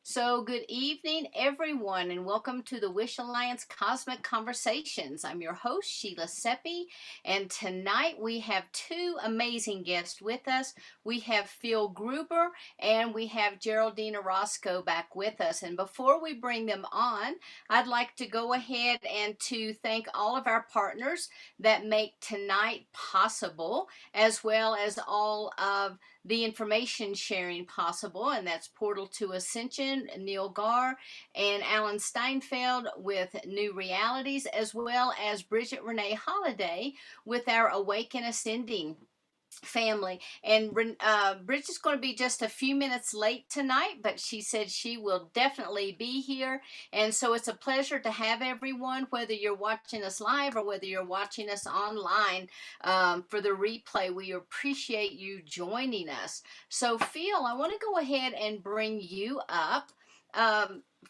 So, good evening, everyone, and welcome to the Wish Alliance Cosmic Conversations. I'm your host, Sheila Seppi, and tonight we have two amazing guests with us. We have Phil Gruber and we have Geraldine Orozco back with us. And before we bring them on, I'd like to go ahead and to thank all of our partners that make tonight possible, as well as all of the information sharing possible, and that's Portal to Ascension, Neil Gar, and Alan Steinfeld with New Realities, as well as Bridget Renee Holiday with our Awaken Ascending family. And Bridget's going to be just a few minutes late tonight, but she said she will definitely be here. And so it's a pleasure to have everyone, whether you're watching us live or whether you're watching us online for the replay. We appreciate you joining us. So Phil, I want to go ahead and bring you up.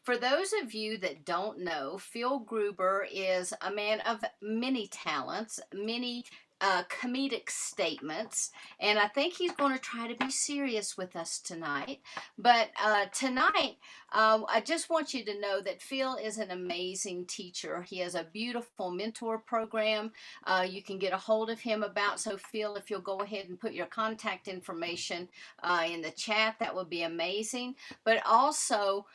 For those of you that don't know, Phil Gruber is a man of many talents, many comedic statements, and I think he's going to try to be serious with us tonight. But tonight, I just want you to know that Phil is an amazing teacher. He has a beautiful mentor program you can get a hold of him about. So Phil, if you'll go ahead and put your contact information in the chat, that would be amazing. But also,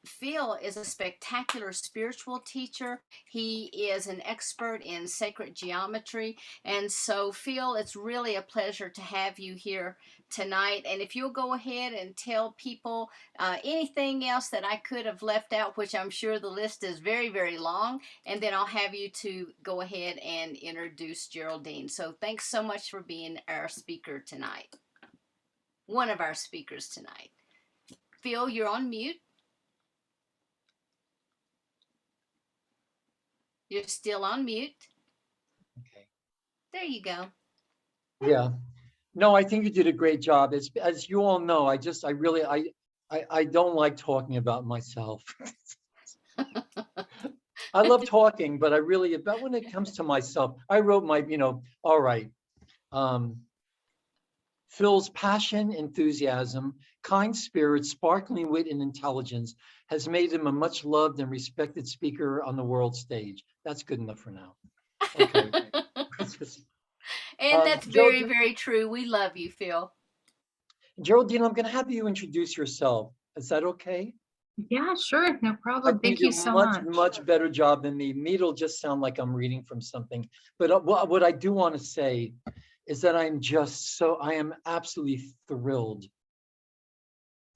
Phil is a spectacular spiritual teacher. He is an expert in sacred geometry. And so, Phil, it's really a pleasure to have you here tonight. And if you'll go ahead and tell people anything else that I could have left out, which I'm sure the list is very, very long, and then I'll have you to go ahead and introduce Geraldine. So thanks so much for being our speaker tonight. One of our speakers tonight. Phil, you're on mute. You're still on mute. Okay. There you go. Yeah. No, I think you did a great job. As you all know, I don't like talking about myself. I love talking, but about when it comes to myself, I wrote all right. Phil's passion, enthusiasm, kind spirit, sparkling wit, and intelligence has made him a much loved and respected speaker on the world stage. That's good enough for now. Okay. And that's very, very true. We love you, Phil. Geraldine, I'm going to have you introduce yourself. Is that okay? Yeah, sure. No problem. Thank you so much. Much better job than me. Me'll just sound like I'm reading from something. But what I do want to say is that I am absolutely thrilled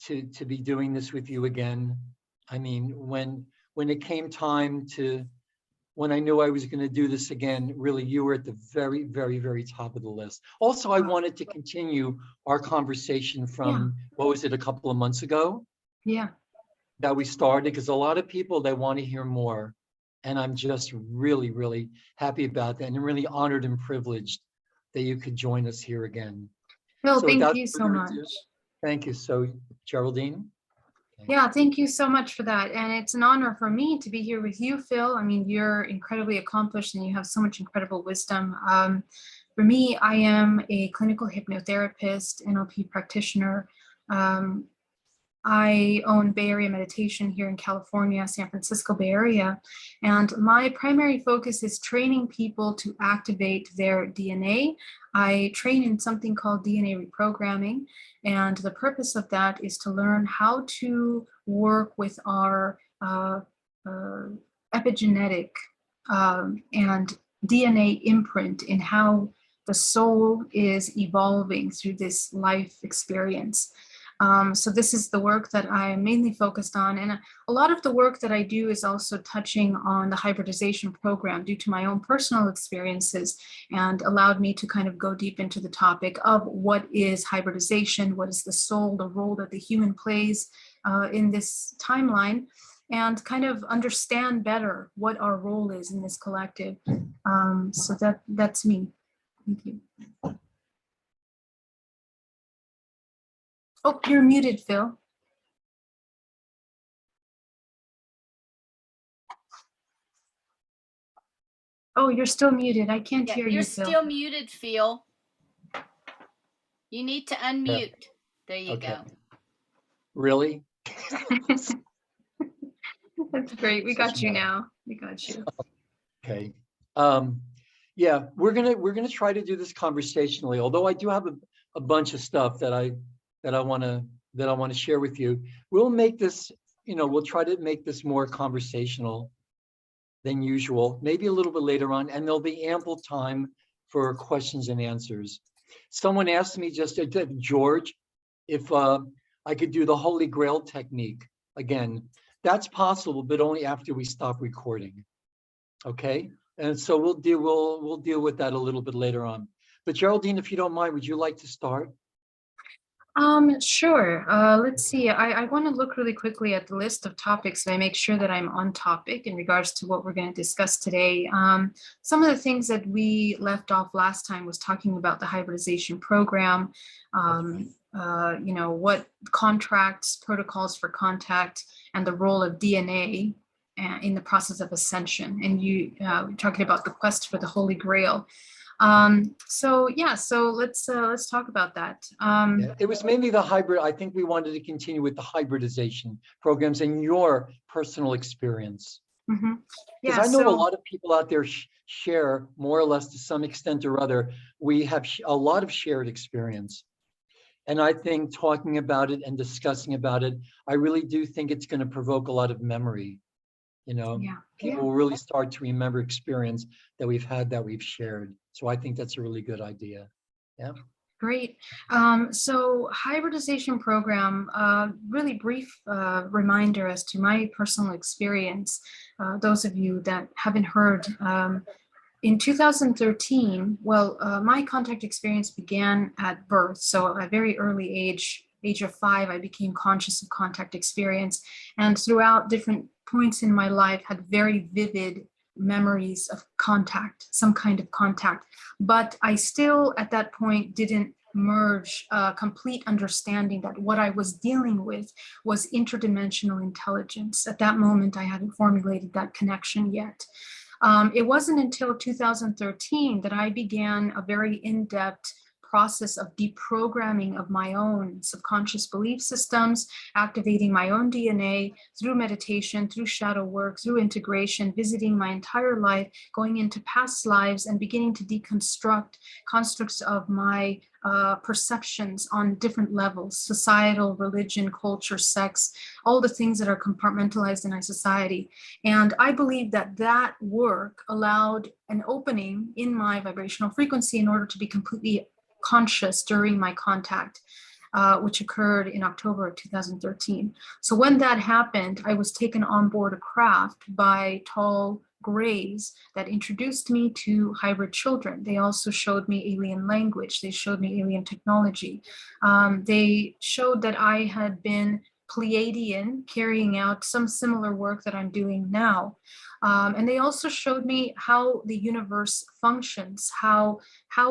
to be doing this with you again. I mean, when it came time when I knew I was going to do this again, really, you were at the very, very, very top of the list. Also, I wanted to continue our conversation from, what was it, a couple of months ago? Yeah. That we started, because a lot of people, they want to hear more. And I'm just really, really happy about that, and really honored and privileged that you could join us here again. Phil, thank you so much. Thank you. So, Geraldine? Yeah, thank you so much for that. And it's an honor for me to be here with you, Phil. I mean, you're incredibly accomplished and you have so much incredible wisdom. For me, I am a clinical hypnotherapist, NLP practitioner. I own Bay Area Meditation here in California, San Francisco Bay Area. And my primary focus is training people to activate their DNA. I train in something called DNA reprogramming. And the purpose of that is to learn how to work with our epigenetic and DNA imprint in how the soul is evolving through this life experience. So this is the work that I'm mainly focused on. And a lot of the work that I do is also touching on the hybridization program due to my own personal experiences, and allowed me to kind of go deep into the topic of what is hybridization, what is the soul, the role that the human plays in this timeline, and kind of understand better what our role is in this collective. So that's me. Thank you. Oh, you're muted, Phil. Oh, you're still muted. I can't hear you, Phil. You're still muted, Phil. You need to unmute. There you go. Really? That's great. We Such got you a- now. We got you. Okay. Yeah, we're gonna try to do this conversationally. Although I do have a bunch of stuff that I want to share with you. We'll make this, we'll try to make this more conversational than usual, maybe a little bit later on, and there'll be ample time for questions and answers. Someone asked me just, George, if I could do the Holy Grail technique again. That's possible, but only after we stop recording. Okay, and so we'll deal with that a little bit later on. But Geraldine, if you don't mind, would you like to start? Sure. Let's see. I want to look really quickly at the list of topics and I make sure that I'm on topic in regards to what we're going to discuss today. Some of the things that we left off last time was talking about the hybridization program, what contracts, protocols for contact, and the role of DNA in the process of ascension. And you were talking about the quest for the Holy Grail. So let's talk about that. Yeah, it was mainly the hybrid. I think we wanted to continue with the hybridization programs and your personal experience. Mm-hmm. Because Yeah, I know a lot of people out there share more or less to some extent or other. We have a lot of shared experience. And I think talking about it and discussing about it, I really do think it's going to provoke a lot of memory. People will really start to remember experience that we've had, that we've shared. So I think that's a really good idea. Yeah. Great. So hybridization program, really brief reminder as to my personal experience. Those of you that haven't heard, in 2013, my contact experience began at birth. So at a very early age of 5, I became conscious of contact experience, and throughout different points in my life had very vivid memories of contact, some kind of contact. But I still, at that point, didn't merge a complete understanding that what I was dealing with was interdimensional intelligence. At that moment, I hadn't formulated that connection yet. It wasn't until 2013 that I began a very in-depth process of deprogramming of my own subconscious belief systems, activating my own DNA through meditation, through shadow work, through integration, visiting my entire life, going into past lives, and beginning to deconstruct constructs of my perceptions on different levels: societal, religion, culture, sex, all the things that are compartmentalized in our society. And I believe that that work allowed an opening in my vibrational frequency in order to be completely conscious during my contact, which occurred in October of 2013. So when that happened, I was taken on board a craft by tall grays that introduced me to hybrid children. They also showed me alien language. They showed me alien technology. They showed that I had been Pleiadian, carrying out some similar work that I'm doing now. And they also showed me how the universe functions, how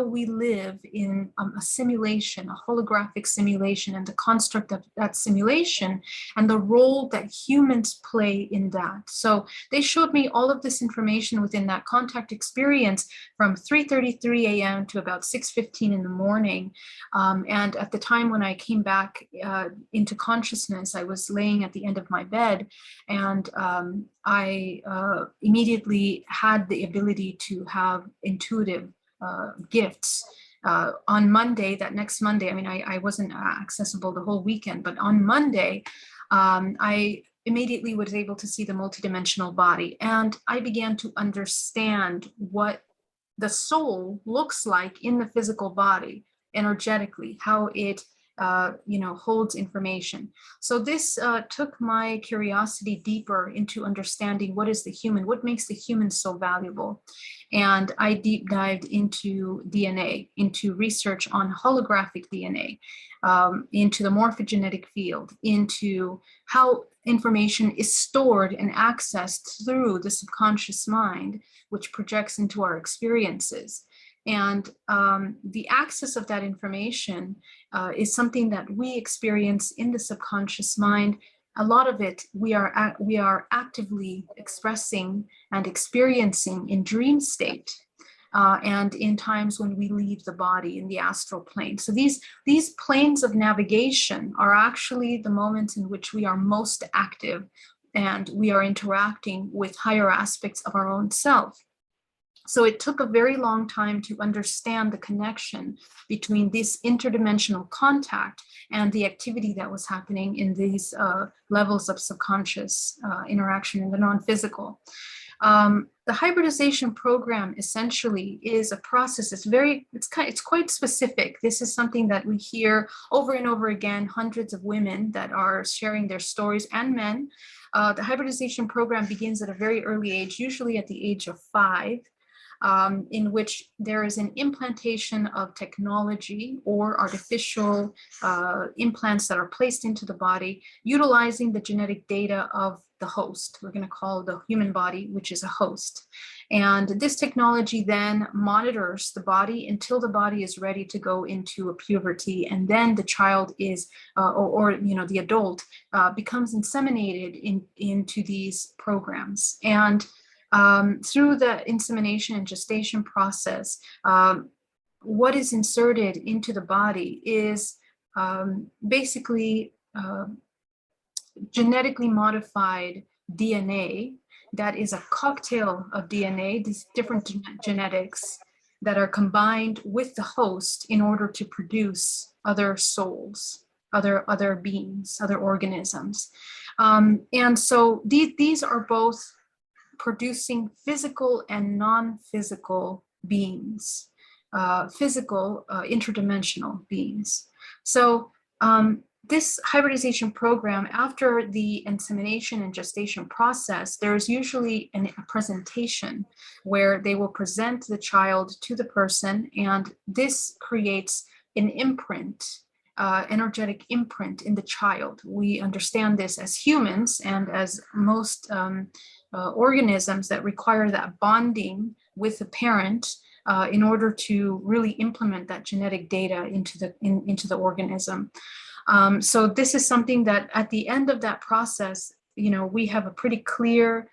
we live in a simulation, a holographic simulation, and the construct of that simulation, and the role that humans play in that. So they showed me all of this information within that contact experience from 3:33 a.m. to about 6:15 in the morning. And at the time when I came back into consciousness, I was laying at the end of my bed, and I immediately had the ability to have intuitive gifts. On Monday, that next Monday, I mean, I wasn't accessible the whole weekend, but on Monday, I immediately was able to see the multidimensional body, and I began to understand what the soul looks like in the physical body energetically, how it holds information. So this took my curiosity deeper into understanding what is the human, what makes the human so valuable. And I deep dived into DNA, into research on holographic DNA, into the morphogenetic field, into how information is stored and accessed through the subconscious mind, which projects into our experiences. And the access of that information is something that we experience in the subconscious mind. A lot of it we are actively expressing and experiencing in dream state. and in times when we leave the body in the astral plane. So these planes of navigation are actually the moments in which we are most active and we are interacting with higher aspects of our own self. So it took a very long time to understand the connection between this interdimensional contact and the activity that was happening in these levels of subconscious interaction in the non-physical. The hybridization program essentially is a process. It's quite specific. This is something that we hear over and over again, hundreds of women that are sharing their stories, and men. The hybridization program begins at a very early age, usually at the age of 5. In which there is an implantation of technology or artificial implants that are placed into the body, utilizing the genetic data of the host. We're going to call the human body, which is a host. And this technology then monitors the body until the body is ready to go into a puberty, and then the child is, or the adult becomes inseminated into these programs. And through the insemination and gestation process, what is inserted into the body is basically genetically modified DNA that is a cocktail of DNA, these different genetics that are combined with the host in order to produce other souls, other beings, other organisms. And so these are both producing physical and non-physical beings, physical interdimensional beings. So this hybridization program, after the insemination and gestation process, there's usually a presentation where they will present the child to the person, and this creates an imprint, energetic imprint in the child. We understand this as humans and as most organisms that require that bonding with the parent in order to really implement that genetic data into the organism. So this is something that at the end of that process, we have a pretty clear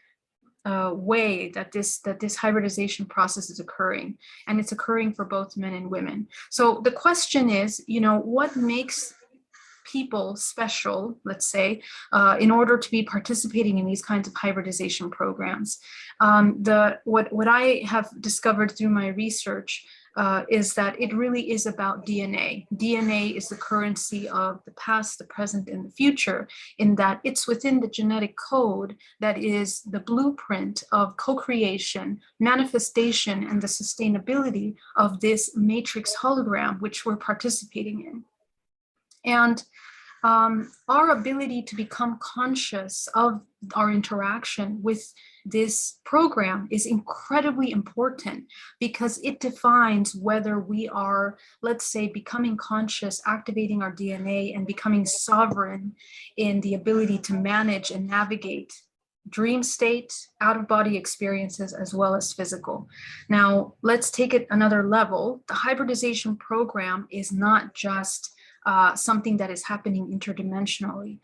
way that this hybridization process is occurring, and it's occurring for both men and women. So the question is, what makes people special, let's say, in order to be participating in these kinds of hybridization programs? What I have discovered through my research is that it really is about DNA. DNA is the currency of the past, the present, and the future, in that it's within the genetic code that is the blueprint of co-creation, manifestation, and the sustainability of this matrix hologram, which we're participating in. And our ability to become conscious of our interaction with this program is incredibly important, because it defines whether we are, let's say, becoming conscious, activating our DNA, and becoming sovereign in the ability to manage and navigate dream state, out-of-body experiences, as well as physical. Now, let's take it another level. The hybridization program is not just something that is happening interdimensionally.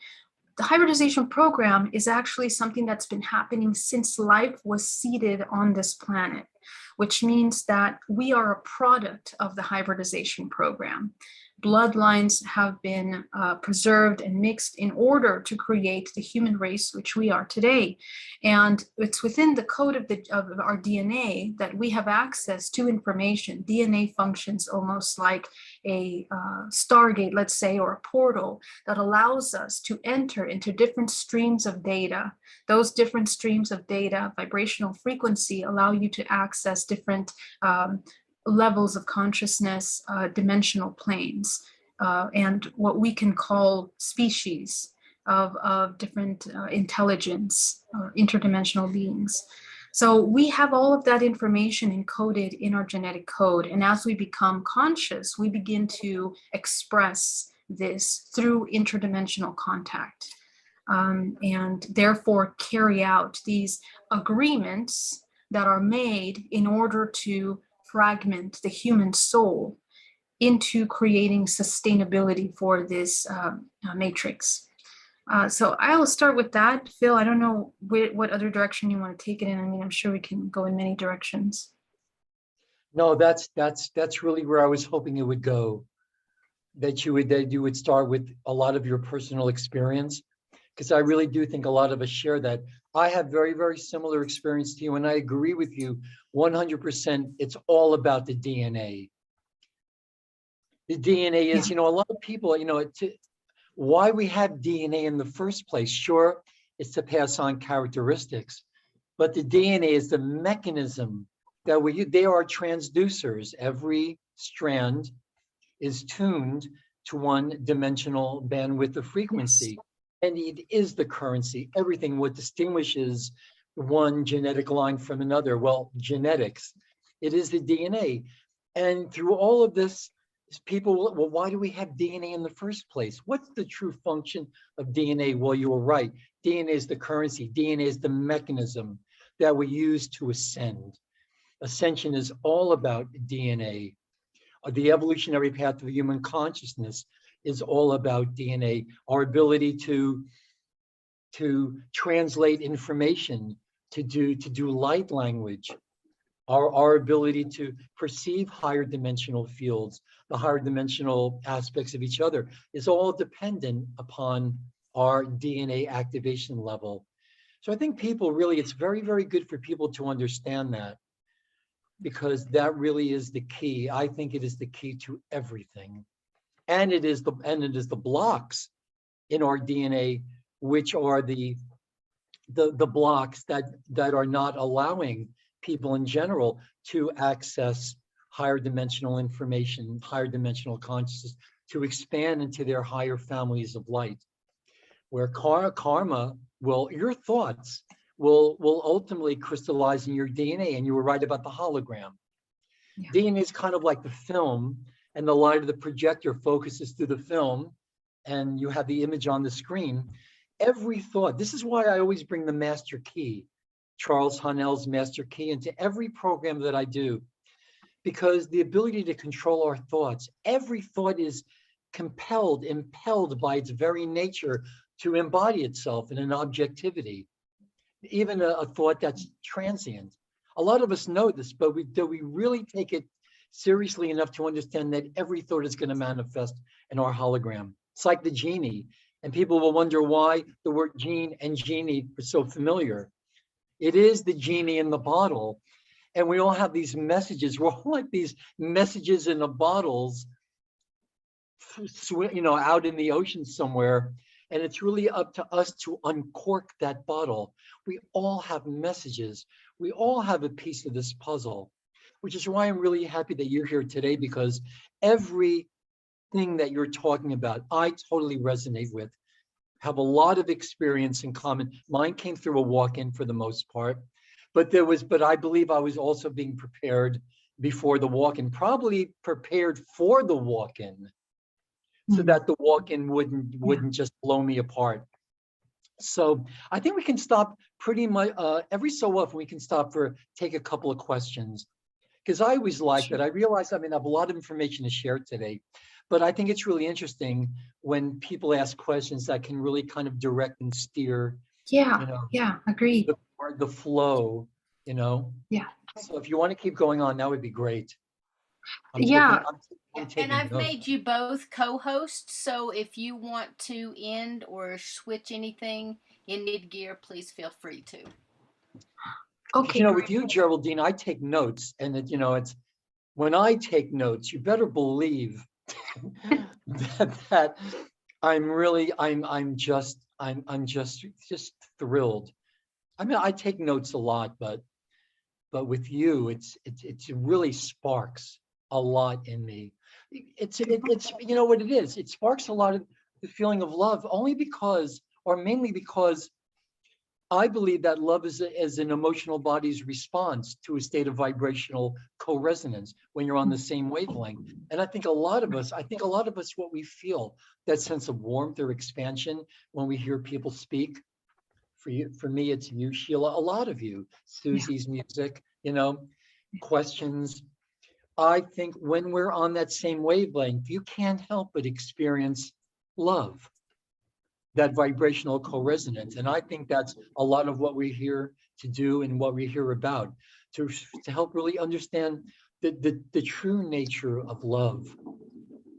The hybridization program is actually something that's been happening since life was seeded on this planet, which means that we are a product of the hybridization program. Bloodlines have been preserved and mixed in order to create the human race which we are today. And it's within the code of our DNA that we have access to information. DNA functions almost like a stargate, let's say, or a portal that allows us to enter into different streams of data. Those different streams of data, vibrational frequency, allow you to access different levels of consciousness, dimensional planes, and what we can call species of different intelligence, interdimensional beings. So we have all of that information encoded in our genetic code. And as we become conscious, we begin to express this through interdimensional contact, and therefore carry out these agreements that are made in order to fragment the human soul into creating sustainability for this matrix. So I'll start with that. Phil, I don't know what other direction you want to take it in. I mean, I'm sure we can go in many directions. No, that's really where I was hoping it would go. That you would start with a lot of your personal experience, because I really do think a lot of us share that. I have very, very similar experience to you, and I agree with you 100%. It's all about the DNA. The DNA is, Yeah. a lot of people, why we have DNA in the first place. Sure, it's to pass on characteristics, but the DNA is the mechanism that they are transducers. Every strand is tuned to one dimensional bandwidth of Yes. frequency. And it is the currency. Everything what distinguishes one genetic line from another. Well, genetics, it is the DNA. And through all of this, people, well, why do we have DNA in the first place? What's the true function of DNA? Well, you were right. DNA is the currency. DNA is the mechanism that we use to ascend. Ascension is all about DNA. The evolutionary path of human consciousness is all about DNA. Our ability to translate information, to do light language, our ability to perceive higher dimensional fields, the higher dimensional aspects of each other, is all dependent upon our DNA activation level. So I think people really, it's very, very good for people to understand that, because that really is the key. I think it is the key to everything. And it is the blocks in our DNA, which are the blocks that are not allowing people in general to access higher dimensional information, higher dimensional consciousness, to expand into their higher families of light, where karma will, your thoughts will ultimately crystallize in your DNA. And you were right about the hologram. Yeah. DNA is kind of like the film, and the light of the projector focuses through the film, and you have the image on the screen. Every thought, this is why I always bring the master key, Charles Haanel's master key, into every program that I do, because the ability to control our thoughts, every thought is impelled by its very nature to embody itself in an objectivity, even a thought that's transient. A lot of us know this, but do we really take it seriously enough to understand that every thought is going to manifest in our hologram? It's like the genie. And people will wonder why the word gene and genie are so familiar. It is the genie in the bottle. And we all have these messages. We're all like these messages in the bottles, out in the ocean somewhere. And it's really up to us to uncork that bottle. We all have messages. We all have a piece of this puzzle, which is why I'm really happy that you're here today, because everything that you're talking about, I totally resonate with, have a lot of experience in common. Mine came through a walk-in for the most part, but I believe I was also being prepared before the walk-in, probably prepared for the walk-in, so that the walk-in wouldn't just blow me apart. So I think we can stop pretty much every so often. We can stop take a couple of questions, because I always like that. I realize, I have a lot of information to share today, but I think it's really interesting when people ask questions that can really kind of direct and steer, Yeah, agreed. the flow, Yeah. So if you want to keep going on, that would be great. I'm taking And I've notes. made you both co-hosts, so if you want to end or switch anything in mid-gear, please feel free to. Okay. With you, Geraldine, I take notes, and it's when I take notes, you better believe that I'm just thrilled. I take notes a lot, but with you, it really sparks a lot in me. It's what it is. It sparks a lot of the feeling of love, only because, or mainly because, I believe that love is an emotional body's response to a state of vibrational co-resonance when you're on the same wavelength. And I think a lot of us, what we feel, that sense of warmth or expansion when we hear people speak. For me, it's you, Sheila, a lot of you, Susie's music, questions. I think when we're on that same wavelength, you can't help but experience love, that vibrational co-resonance. And I think that's a lot of what we're here to do and what we're here about, to help really understand the true nature of love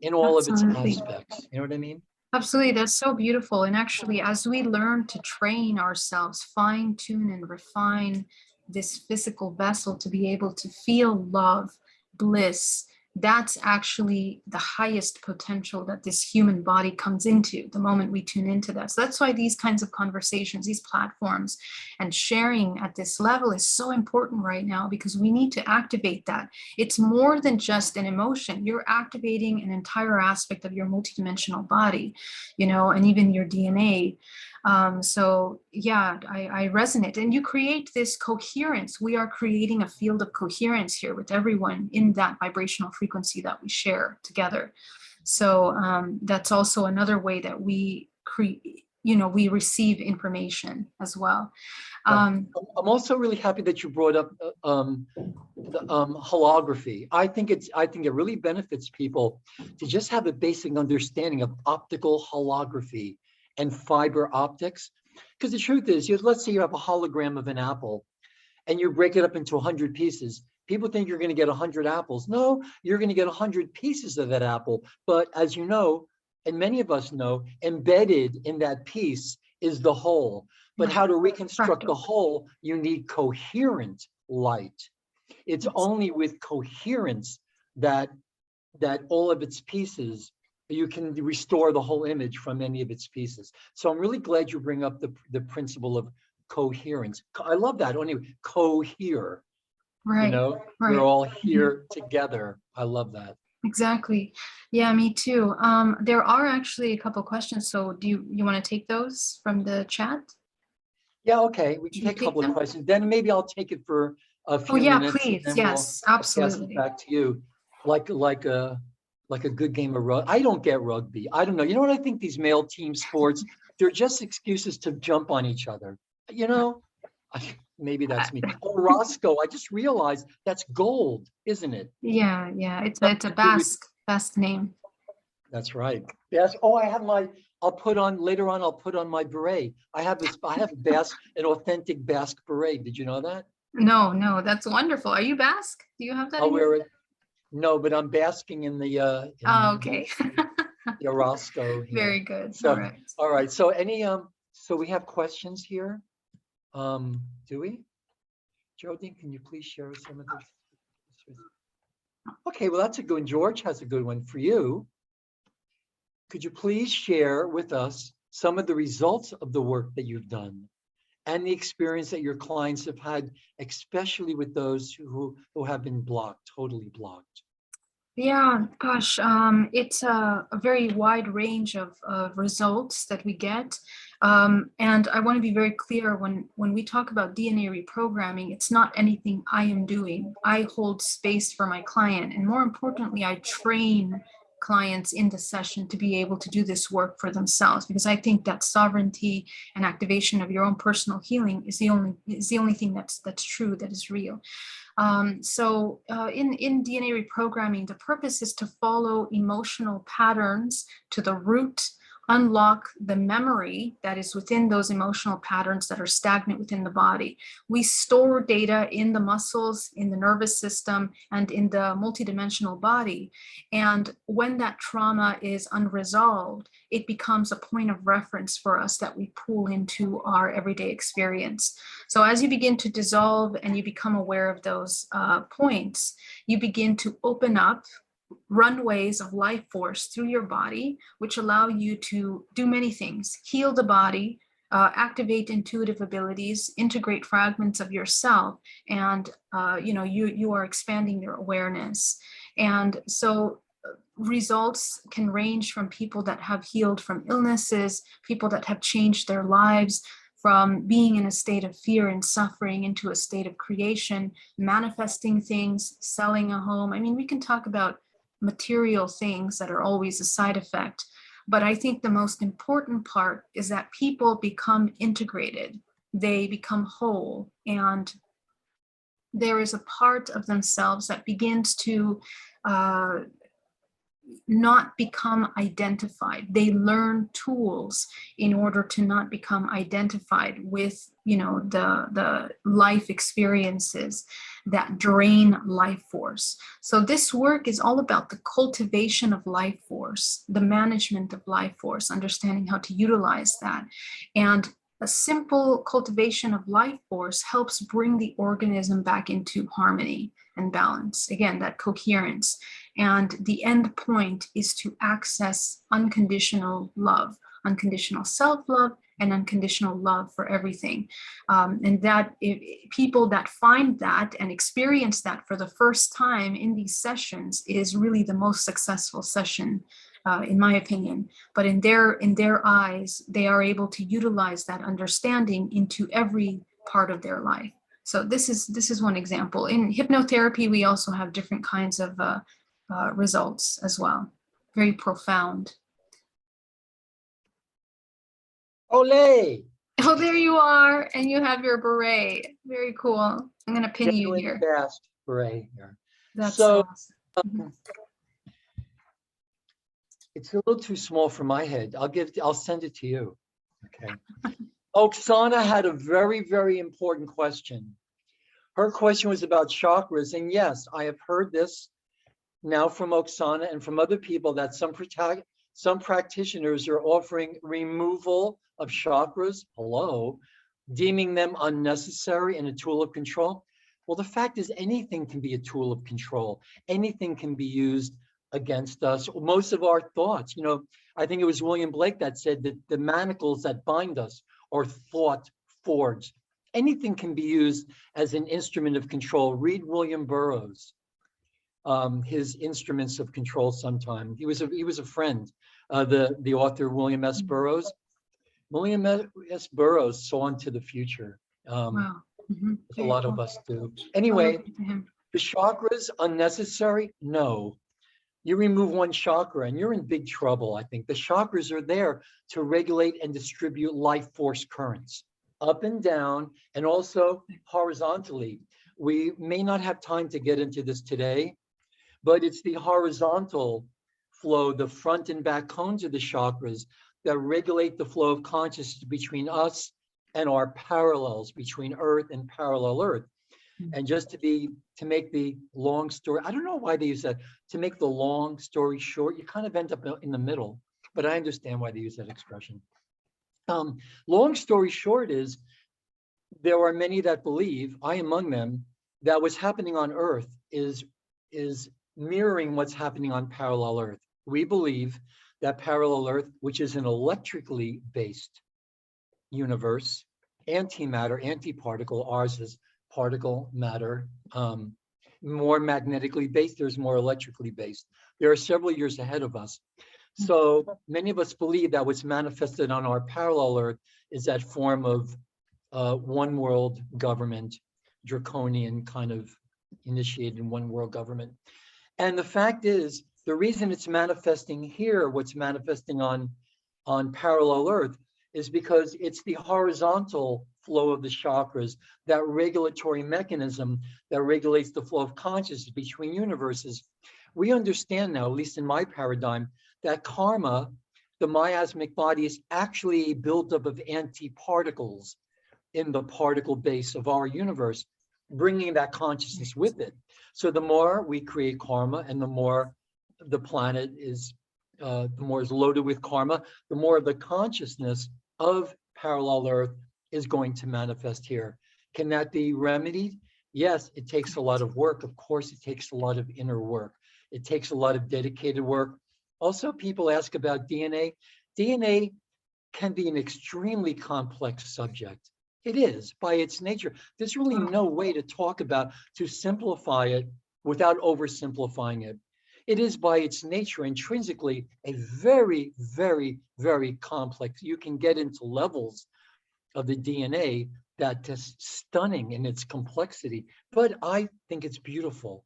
in all of its Absolutely. aspects. You know what I mean? Absolutely, that's so beautiful. And actually, as we learn to train ourselves, fine tune and refine this physical vessel to be able to feel love, bliss, that's actually the highest potential that this human body comes into the moment we tune into that. So that's why these kinds of conversations, these platforms, and sharing at this level is so important right now, because we need to activate that. It's more than just an emotion. You're activating an entire aspect of your multidimensional body, and even your DNA. So yeah, I resonate. And you create this coherence. We are creating a field of coherence here with everyone in that vibrational frequency that we share together. So that's also another way that we create, we receive information as well. I'm also really happy that you brought up the holography. I think it really benefits people to just have a basic understanding of optical holography and fiber optics. Because the truth is, let's say you have a hologram of an apple and you break it up into 100 pieces. People think you're going to get 100 apples. No, you're going to get 100 pieces of that apple. But as you know, and many of us know, embedded in that piece is the whole. But how to reconstruct the whole, you need coherent light. It's only with coherence that all of its pieces, you can restore the whole image from any of its pieces. So I'm really glad you bring up the principle of coherence. I love that. Anyway, cohere. Right. We're all here together. I love that. Exactly. Yeah, me too. There are actually a couple questions. So do you want to take those from the chat? Yeah, okay. We can take a couple of questions. Then maybe I'll take it for a few minutes. Please. And Yes, we'll absolutely. pass it back to you. Like a good game of rugby. I don't get rugby. I don't know. You know what I think? These male team sports, they're just excuses to jump on each other. Maybe that's me. Orozco, I just realized that's gold, isn't it? Yeah. It's a Basque name. That's right. Yes. Oh, I'll put on my beret. I have an authentic Basque beret. Did you know that? No, that's wonderful. Are you Basque? Do you have that? I'll wear it. No, but I'm basking in the okay. the Orozco here. Very good. So, all right. So so we have questions here. Do we? Geraldine, can you please share some of this? Okay, well, that's a good one. George has a good one for you. Could you please share with us some of the results of the work that you've done and the experience that your clients have had, especially with those who have been blocked, totally blocked? Yeah, gosh, it's a very wide range of results that we get. And I want to be very clear when we talk about DNA reprogramming, it's not anything I am doing. I hold space for my client. And more importantly, I train clients in the session to be able to do this work for themselves, because I think that sovereignty and activation of your own personal healing is the only thing that's true, that is real. So in DNA reprogramming, the purpose is to follow emotional patterns to the root, unlock the memory that is within those emotional patterns that are stagnant within the body. We store data in the muscles, in the nervous system, and in the multidimensional body. And when that trauma is unresolved, it becomes a point of reference for us that we pull into our everyday experience. So as you begin to dissolve and you become aware of those points, you begin to open up runways of life force through your body, which allow you to do many things: heal the body, activate intuitive abilities, integrate fragments of yourself, and you are expanding your awareness. And so results can range from people that have healed from illnesses, people that have changed their lives from being in a state of fear and suffering into a state of creation, manifesting things, selling a home. I mean, we can talk about material things that are always a side effect. But I think the most important part is that people become integrated, they become whole, and there is a part of themselves that begins to not become identified. They learn tools in order to not become identified with, the life experiences that drain life force. So this work is all about the cultivation of life force, the management of life force, understanding how to utilize that. And a simple cultivation of life force helps bring the organism back into harmony and balance. Again, that coherence. And the end point is to access unconditional love, unconditional self-love, and unconditional love for everything. And that people that find that and experience that for the first time in these sessions is really the most successful session, in my opinion. But in their eyes, they are able to utilize that understanding into every part of their life. So this is one example. In hypnotherapy, we also have different kinds of results as well. Very profound. Olay! Oh, there you are, and you have your beret. Very cool. I'm going to pin you here. Fast beret here. That's so awesome. It's a little too small for my head. I'll send it to you. Okay. Oksana had a very, very important question. Her question was about chakras. And yes, I have heard this now from Oksana and from other people that some practitioners are offering removal of chakras, deeming them unnecessary and a tool of control. Well, the fact is anything can be a tool of control. Anything can be used against us. Most of our thoughts, I think it was William Blake that said that the manacles that bind us are thought forged. Anything can be used as an instrument of control. Read William Burroughs, his Instruments of Control sometime. He was a friend, the author William S. Burroughs. William S. Burroughs saw into the future. Wow. A lot of us do. Anyway, the chakras unnecessary? No. You remove one chakra and you're in big trouble, I think. The chakras are there to regulate and distribute life force currents up and down and also horizontally. We may not have time to get into this today, but it's the horizontal flow, the front and back cones of the chakras that regulate the flow of consciousness between us and our parallels, between Earth and parallel Earth. And just to make the long story, I don't know why they use that, to make the long story short, you kind of end up in the middle, but I understand why they use that expression. Long story short is, there are many that believe, I among them, that what's happening on Earth is mirroring what's happening on parallel Earth. We believe that parallel Earth, which is an electrically based universe, antimatter, antiparticle, ours is particle matter, more magnetically based, there's more electrically based. There are several years ahead of us. So many of us believe that what's manifested on our parallel Earth is that form of one world government, draconian kind of initiated one world government. And the fact is, the reason it's manifesting here, what's manifesting on parallel Earth, is because it's the horizontal flow of the chakras, that regulatory mechanism that regulates the flow of consciousness between universes. We understand now, at least in my paradigm, that karma, the miasmic body, is actually a buildup of antiparticles in the particle base of our universe, bringing that consciousness with it. So the more we create karma and the more the planet is, the more is loaded with karma, the more the consciousness of parallel Earth is going to manifest here. Can that be remedied? Yes, it takes a lot of work. Of course, it takes a lot of inner work. It takes a lot of dedicated work. Also, people ask about DNA. DNA can be an extremely complex subject. It is by its nature. There's really no way to talk about, to simplify it without oversimplifying it. It is by its nature intrinsically a very, very, very complex. You can get into levels of the DNA that is stunning in its complexity, but I think it's beautiful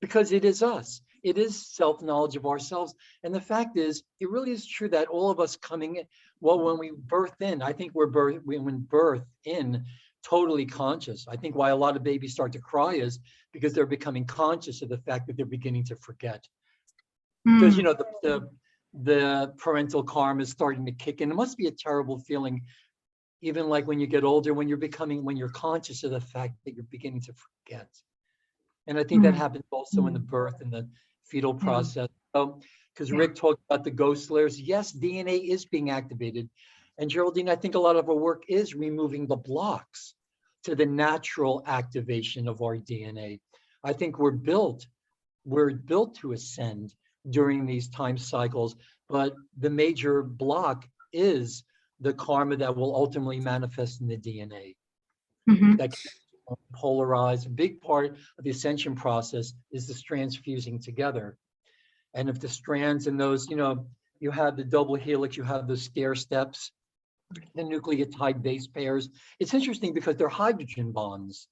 because it is us. It is self-knowledge of ourselves. And the fact is, it really is true that all of us coming in, well, when we birth in, I think when birth in totally conscious. I think why a lot of babies start to cry is because they're becoming conscious of the fact that they're beginning to forget. because you know the parental karma is starting to kick in. It must be a terrible feeling, even like when you get older, when you're conscious of the fact that you're beginning to forget. And I think that happens also in the birth and the fetal process. So, because Rick talked about the ghost layers, yes, DNA is being activated. And Geraldine, I think a lot of our work is removing the blocks to the natural activation of our DNA. I think we're built to ascend during these time cycles, but the major block is the karma that will ultimately manifest in the DNA. That can polarize. A big part of the ascension process is the strands fusing together. And if the strands in those, you know, you have the double helix, you have the stair steps, the nucleotide base pairs. It's interesting because they're hydrogen bonds.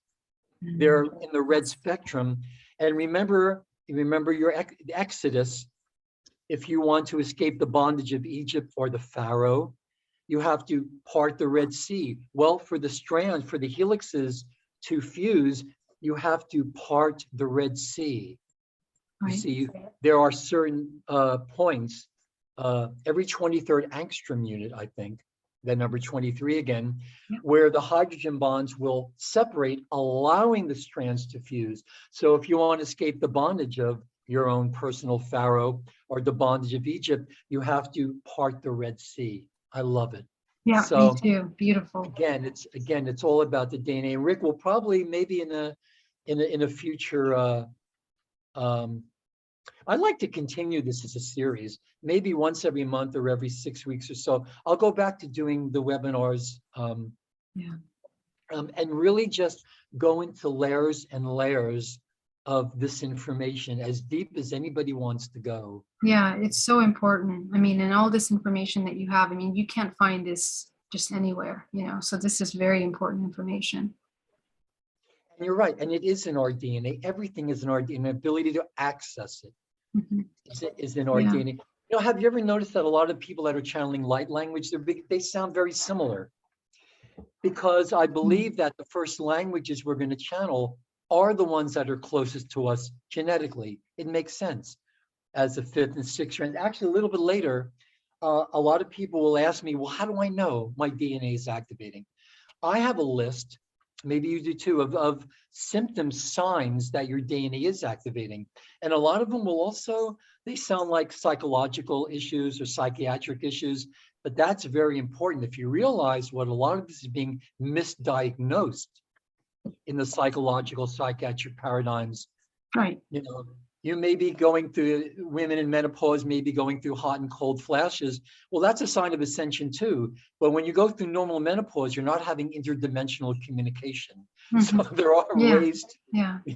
They're in the red spectrum. And remember your Exodus. If you want to escape the bondage of Egypt or the Pharaoh, you have to part the Red Sea. Well, for the strands, for the helixes to fuse, you have to part the Red Sea. You see, there are certain points, every 23rd angstrom unit, I think, the number 23 again, where the hydrogen bonds will separate, allowing the strands to fuse. So if you want to escape the bondage of your own personal Pharaoh or the bondage of Egypt, you have to part the Red Sea. I love it. Yeah, so, me too. Beautiful. Again, it's all about the DNA. And Rick will probably maybe in a future. I'd like to continue this as a series, maybe once every month or every 6 weeks or so. I'll go back to doing the webinars and really just go into layers and layers of this information as deep as anybody wants to go. Yeah, it's so important. I mean, and all this information that you have, I mean, you can't find this just anywhere, you know, so this is very important information. And you're right, and it is in our DNA. Everything is in our DNA. Ability to access it is in our DNA. You know, have you ever noticed that a lot of people that are channeling light language, they sound very similar? Because I believe that the first languages we're going to channel are the ones that are closest to us genetically. It makes sense as the fifth and sixth strand. Actually, a little bit later, a lot of people will ask me, well, how do I know my DNA is activating? I have a list, maybe you do too, of symptoms, signs that your DNA is activating. And a lot of them will also, they sound like psychological issues or psychiatric issues, but that's very important. If you realize what a lot of this is being misdiagnosed in the psychological, psychiatric paradigms, right? You know, you may be going through, women in menopause may be going through hot and cold flashes. Well, that's a sign of ascension too. But when you go through normal menopause, you're not having interdimensional communication. So there are ways to,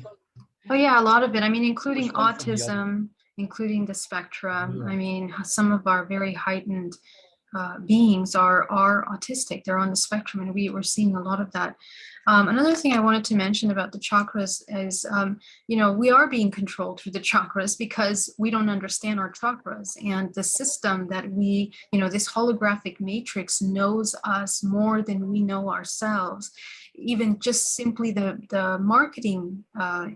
Oh yeah, a lot of it. I mean, including autism, including the spectrum. I mean, some of our very heightened beings are autistic. They're on the spectrum, and we're seeing a lot of that. Another thing I wanted to mention about the chakras is, you know, we are being controlled through the chakras because we don't understand our chakras, and the system that we, you know, this holographic matrix knows us more than we know ourselves. Even just simply the marketing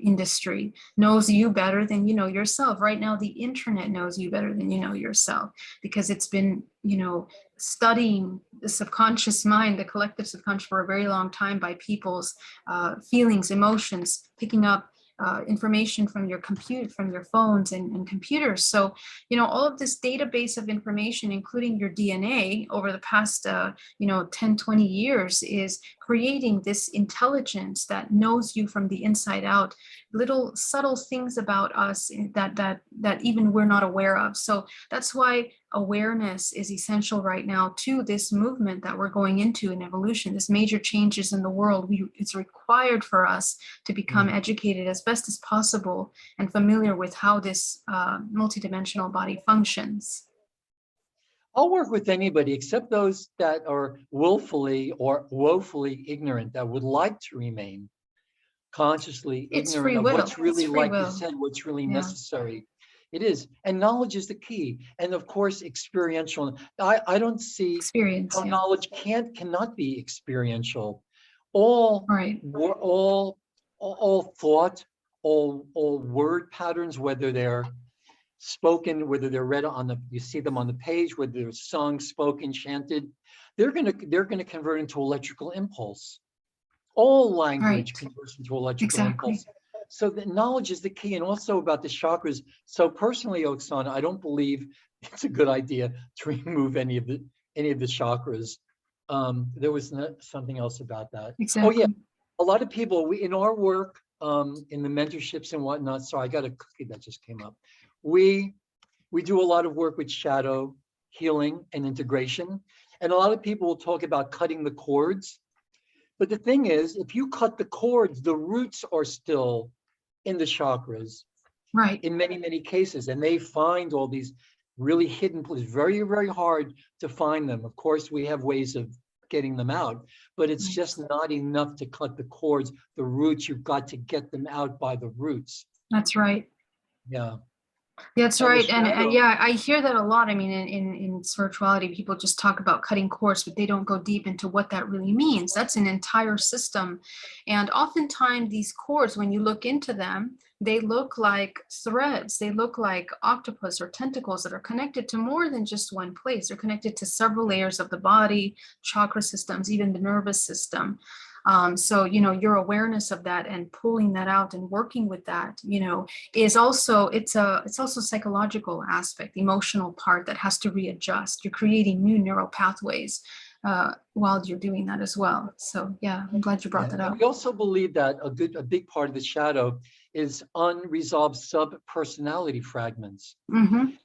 industry knows you better than you know yourself. Right now, the internet knows you better than you know yourself because it's been, you know, studying the subconscious mind, the collective subconscious, for a very long time by people's feelings, emotions, picking up information from your computer, from your phones and computers. So, you know, all of this database of information, including your DNA over the past, you know, 10, 20 years is creating this intelligence that knows you from the inside out, little subtle things about us that even we're not aware of. So that's why awareness is essential right now to this movement that we're going into in evolution, this major changes in the world. It's required for us to become educated as best as possible and familiar with how this multidimensional body functions. I'll work with anybody except those that are willfully or woefully ignorant, that would like to remain consciously ignorant of what's really, like you said, what's really necessary. It is. And knowledge is the key. And of course, experiential. I don't see how knowledge cannot be experiential. All thought, all word patterns, whether they're spoken, whether they're read on the, you see them on the page, whether they're sung, spoken, chanted, they're gonna convert into electrical impulse. All language Right. converts into electrical Exactly. impulse. So the knowledge is the key. And also about the chakras. So personally, Oksana, I don't believe it's a good idea to remove any of the chakras. There was something else about that. Oh yeah, Exactly. a lot of people, in our work, in the mentorships and whatnot. Sorry, I got a cookie that just came up. We do a lot of work with shadow healing and integration. And a lot of people will talk about cutting the cords. But the thing is, if you cut the cords, the roots are still in the chakras Right. in many, many cases. And they find all these really hidden places. Very, very hard to find them. Of course, we have ways of getting them out, but it's Right. just not enough to cut the cords. The roots, you've got to get them out by the roots. That's right. Yeah. That's And the right. And shadow, yeah, I hear that a lot. I mean, in spirituality, people just talk about cutting cords, but they don't go deep into what that really means. That's an entire system. And oftentimes these cords, when you look into them, they look like threads. They look like octopus or tentacles that are connected to more than just one place. They're connected to several layers of the body, chakra systems, even the nervous system. So, your awareness of that and pulling that out and working with that, is also, it's also psychological aspect, emotional part that has to readjust. You're creating new neural pathways while you're doing that as well. So yeah, I'm glad you brought that up. we also believe that a big part of the shadow is unresolved sub-personality fragments.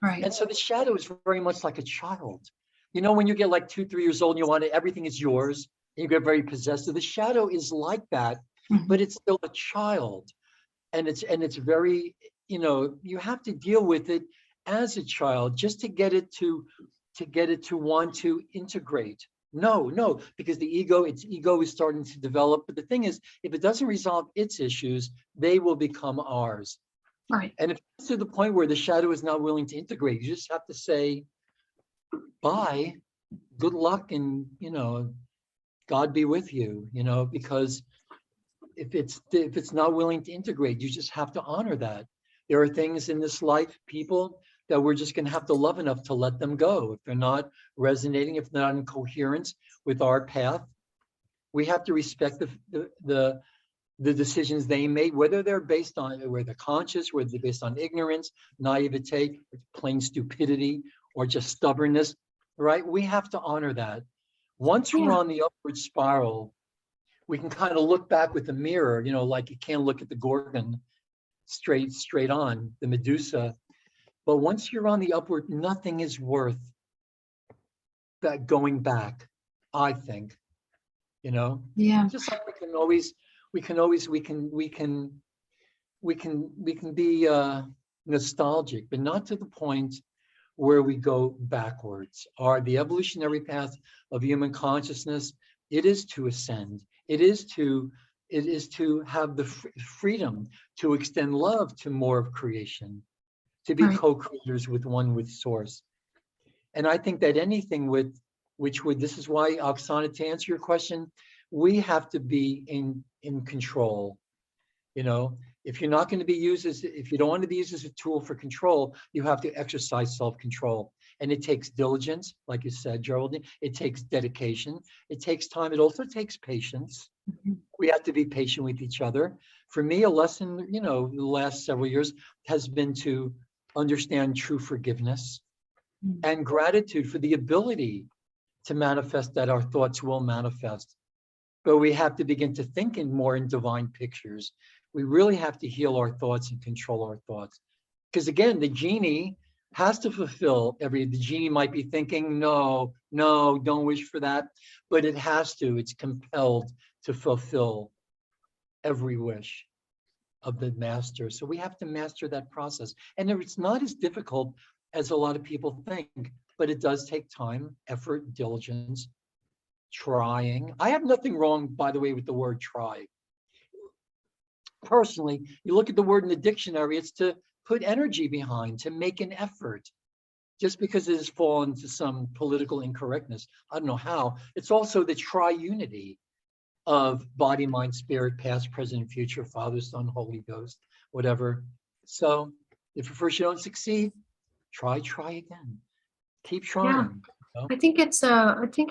Right. And so the shadow is very much like a child. When you get like 2, 3 years old and you want it, everything is yours, and you get very possessive. The shadow is like that, but it's still a child. And it's very, you have to deal with it as a child just to get it to want to integrate. No, because its ego is starting to develop. But the thing is, if it doesn't resolve its issues, they will become ours. Right. And if it's to the point where the shadow is not willing to integrate, you just have to say, bye, good luck, and God be with you, because if it's not willing to integrate, you just have to honor that. There are things in this life, people, that we're just going to have to love enough to let them go. If they're not resonating, if they're not in coherence with our path, we have to respect the decisions they made, whether they're based on, whether they're conscious, whether they're based on ignorance, naivete, plain stupidity, or just stubbornness, right? We have to honor that. Once we're on the upward spiral, we can kind of look back with the mirror, like you can't look at the Gorgon straight on, the Medusa. But once you're on the upward, nothing is worth that going back, I think, Yeah. just like we can be nostalgic, but not to the point where we go backwards. The evolutionary path of human consciousness, it is to ascend. It is to have the freedom to extend love to more of creation, to be co-creators with source. And I think that anything this is why, Oksana, to answer your question, we have to be in control. If you're not going to be used if you don't want to be used as a tool for control, you have to exercise self-control. And it takes diligence, like you said, Geraldine. It takes dedication. It takes time. It also takes patience. We have to be patient with each other. For me, a lesson, the last several years has been to understand true forgiveness and gratitude for the ability to manifest that our thoughts will manifest. But we have to begin to think more in divine pictures. We really have to heal our thoughts and control our thoughts. Because again, the genie has to fulfill the genie might be thinking, no, don't wish for that, but it has to, it's compelled to fulfill every wish of the master. So we have to master that process. And it's not as difficult as a lot of people think, but it does take time, effort, diligence, trying. I have nothing wrong, by the way, with the word try. Personally, you look at the word in the dictionary, it's to put energy behind, to make an effort. Just because it has fallen to some political incorrectness, I don't know how. It's also the triunity of body, mind, spirit, past, present, future, Father, Son, Holy Ghost, whatever. So if at first you don't succeed, try again. Keep Yeah. trying. You know? I think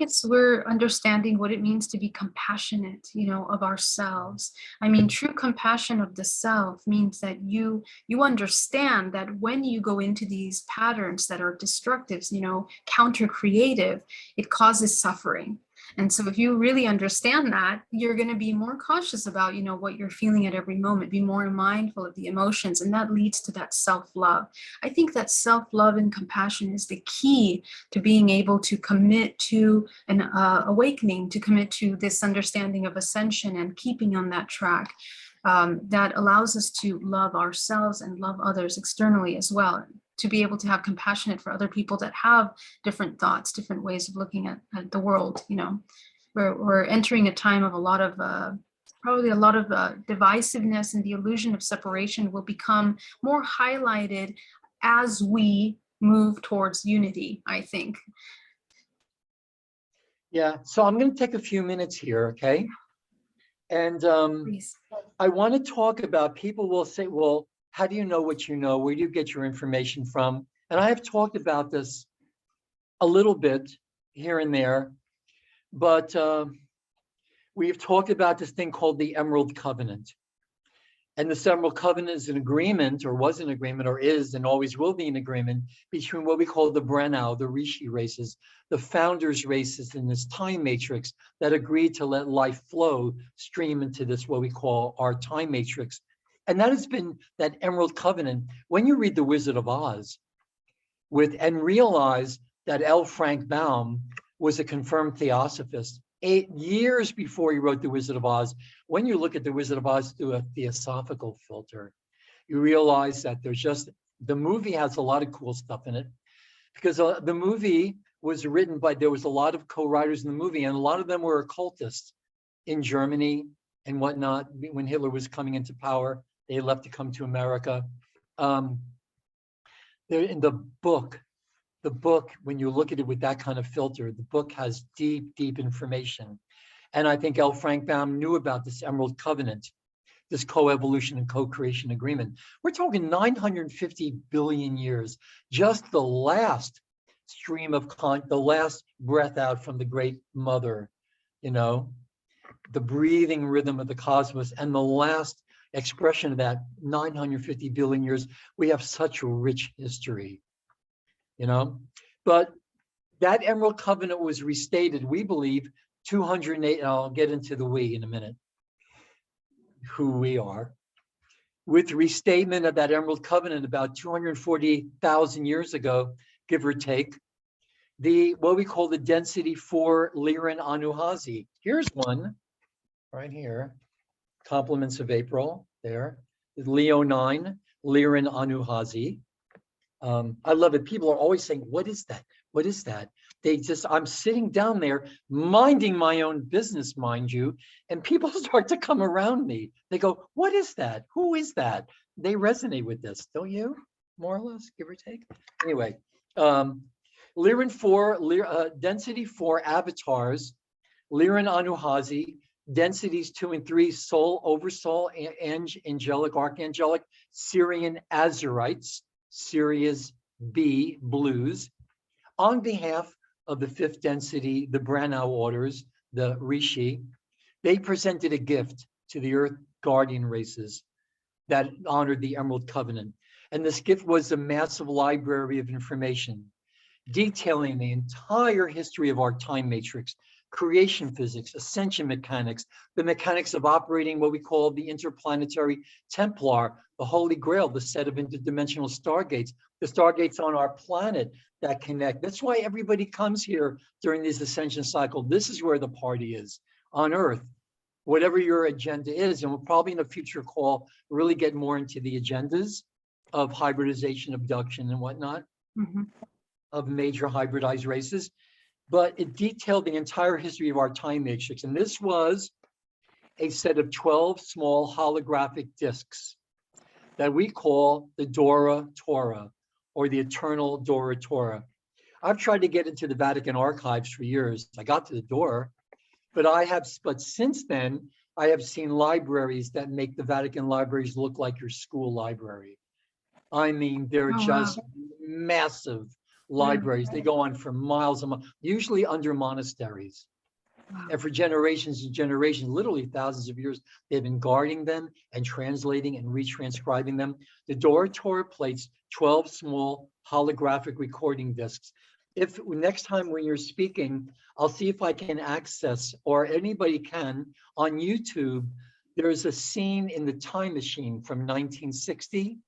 it's we're understanding what it means to be compassionate, of ourselves. I mean, true compassion of the self means that you understand that when you go into these patterns that are destructive, counter creative, it causes suffering. And so if you really understand that, you're going to be more cautious about, what you're feeling at every moment, be more mindful of the emotions, and that leads to that self-love. I think that self-love and compassion is the key to being able to commit to an awakening, to commit to this understanding of ascension and keeping on that track. That allows us to love ourselves and love others externally as well, to be able to have compassionate for other people that have different thoughts, different ways of looking at the world. We're entering a time of probably a lot of divisiveness, and the illusion of separation will become more highlighted as we move towards unity, I think. Yeah, so I'm going to take a few minutes here, okay? And Please. I want to talk about, people will say, well, how do you know what you know? Where do you get your information from? And I have talked about this a little bit here and there, but we've talked about this thing called the Emerald Covenant. And the Emerald Covenant is an agreement, or was an agreement, or is and always will be an agreement between what we call the Brennau, the Rishi races, the founders races in this time matrix that agreed to let life flow, stream into this, what we call our time matrix. And that has been that Emerald Covenant. When you read The Wizard of Oz and realize that L. Frank Baum was a confirmed theosophist 8 years before he wrote The Wizard of Oz, when you look at The Wizard of Oz through a theosophical filter, you realize that the movie has a lot of cool stuff in it, because the movie was written there was a lot of co-writers in the movie, and a lot of them were occultists in Germany and whatnot. When Hitler was coming into power, they left to come to America. In the book, when you look at it with that kind of filter, the book has deep information. And I think L. Frank Baum knew about this Emerald Covenant, this co-evolution and co-creation agreement. We're talking 950 billion years, just the last stream of the last breath out from the great mother, the breathing rhythm of the cosmos, and the last expression of that 950 billion years. We have such a rich history. But that Emerald Covenant was restated, we believe, 208, and I'll get into the we in a minute, who we are, with restatement of that Emerald Covenant about 240,000 years ago, give or take, what we call the density 4 Lyran Anuhazi. Here's one right here, compliments of April, there, Leo 9, Lyran Anuhazi. I love it. People are always saying, what is that? What is that? I'm sitting down there minding my own business, mind you, and people start to come around me. They go, what is that? Who is that? They resonate with this, don't you? More or less, give or take. Anyway, Lyran 4, density 4 avatars, Lyran Anuhazi, densities 2 and 3, soul, oversoul, angelic, archangelic, Syrian Azurites, Syria's B, blues, on behalf of the 5th density, the Brennau orders, the Rishi. They presented a gift to the Earth Guardian races that honored the Emerald Covenant. And this gift was a massive library of information detailing the entire history of our time matrix, creation physics, ascension mechanics, the mechanics of operating what we call the interplanetary Templar, the Holy Grail, the set of interdimensional stargates, the stargates on our planet that connect. That's why everybody comes here during this ascension cycle. This is where the party is on Earth, whatever your agenda is. And we'll probably in a future call really get more into the agendas of hybridization, abduction, and whatnot, of major hybridized races. But it detailed the entire history of our time matrix. And this was a set of 12 small holographic discs that we call the Dora Torah, or the eternal Dora Torah. I've tried to get into the Vatican archives for years. I got to the door, but since then, I have seen libraries that make the Vatican libraries look like your school library. I mean, they're Oh, wow. just massive libraries. They go on for miles and miles, usually under monasteries. Wow. And for generations and generations, literally thousands of years, they've been guarding them and translating and retranscribing them. The Dora Torah plates, 12 small holographic recording discs. If next time when you're speaking, I'll see if I can access, or anybody can, on YouTube, there's a scene in the Time Machine from 1960,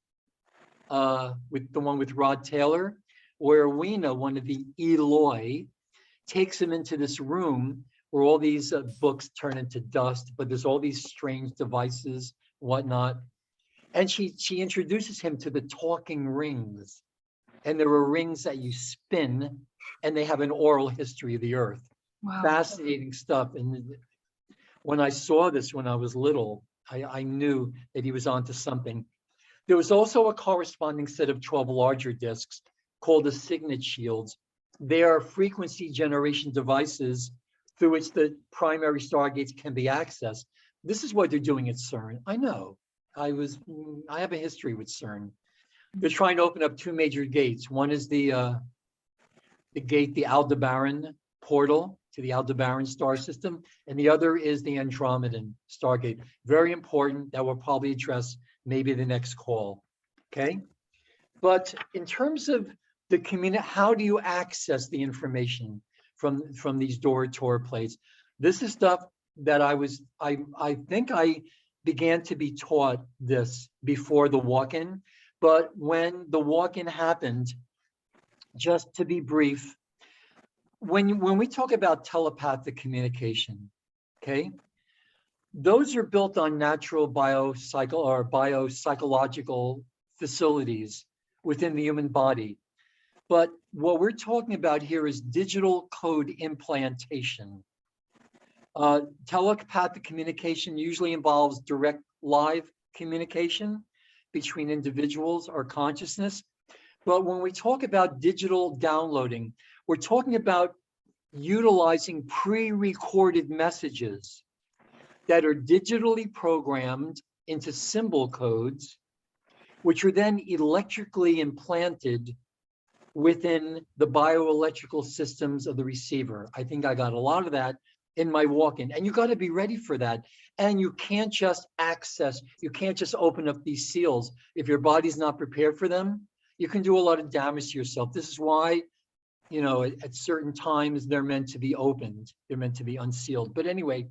with the one with Rod Taylor, where Weena, one of the Eloi, takes him into this room where all these books turn into dust, but there's all these strange devices, whatnot. And she introduces him to the talking rings. And there are rings that you spin, and they have an oral history of the earth. Wow. Fascinating stuff. And when I saw this when I was little, I knew that he was onto something. There was also a corresponding set of 12 larger discs called the signet shields. They are frequency generation devices through which the primary stargates can be accessed. This is what they're doing at CERN. I know. I have a history with CERN. They're trying to open up two major gates. One is the gate, the Aldebaran portal to the Aldebaran star system, and the other is the Andromedan stargate. Very important. That we'll probably address maybe the next call. Okay. But in terms of the community, how do you access the information from these Dora Torah plates? This is stuff that I think I began to be taught this before the walk-in, but when the walk-in happened, just to be brief, when we talk about telepathic communication, okay, those are built on natural biopsychological facilities within the human body. But what we're talking about here is digital code implantation. Telepathic communication usually involves direct live communication between individuals or consciousness. But when we talk about digital downloading, we're talking about utilizing pre-recorded messages that are digitally programmed into symbol codes, which are then electrically implanted within the bioelectrical systems of the receiver. I think I got a lot of that in my walk-in, and you got to be ready for that. And you can't just you can't just open up these seals. If your body's not prepared for them, you can do a lot of damage to yourself. This is why, you know, at certain times they're meant to be opened. They're meant to be unsealed. But anyway,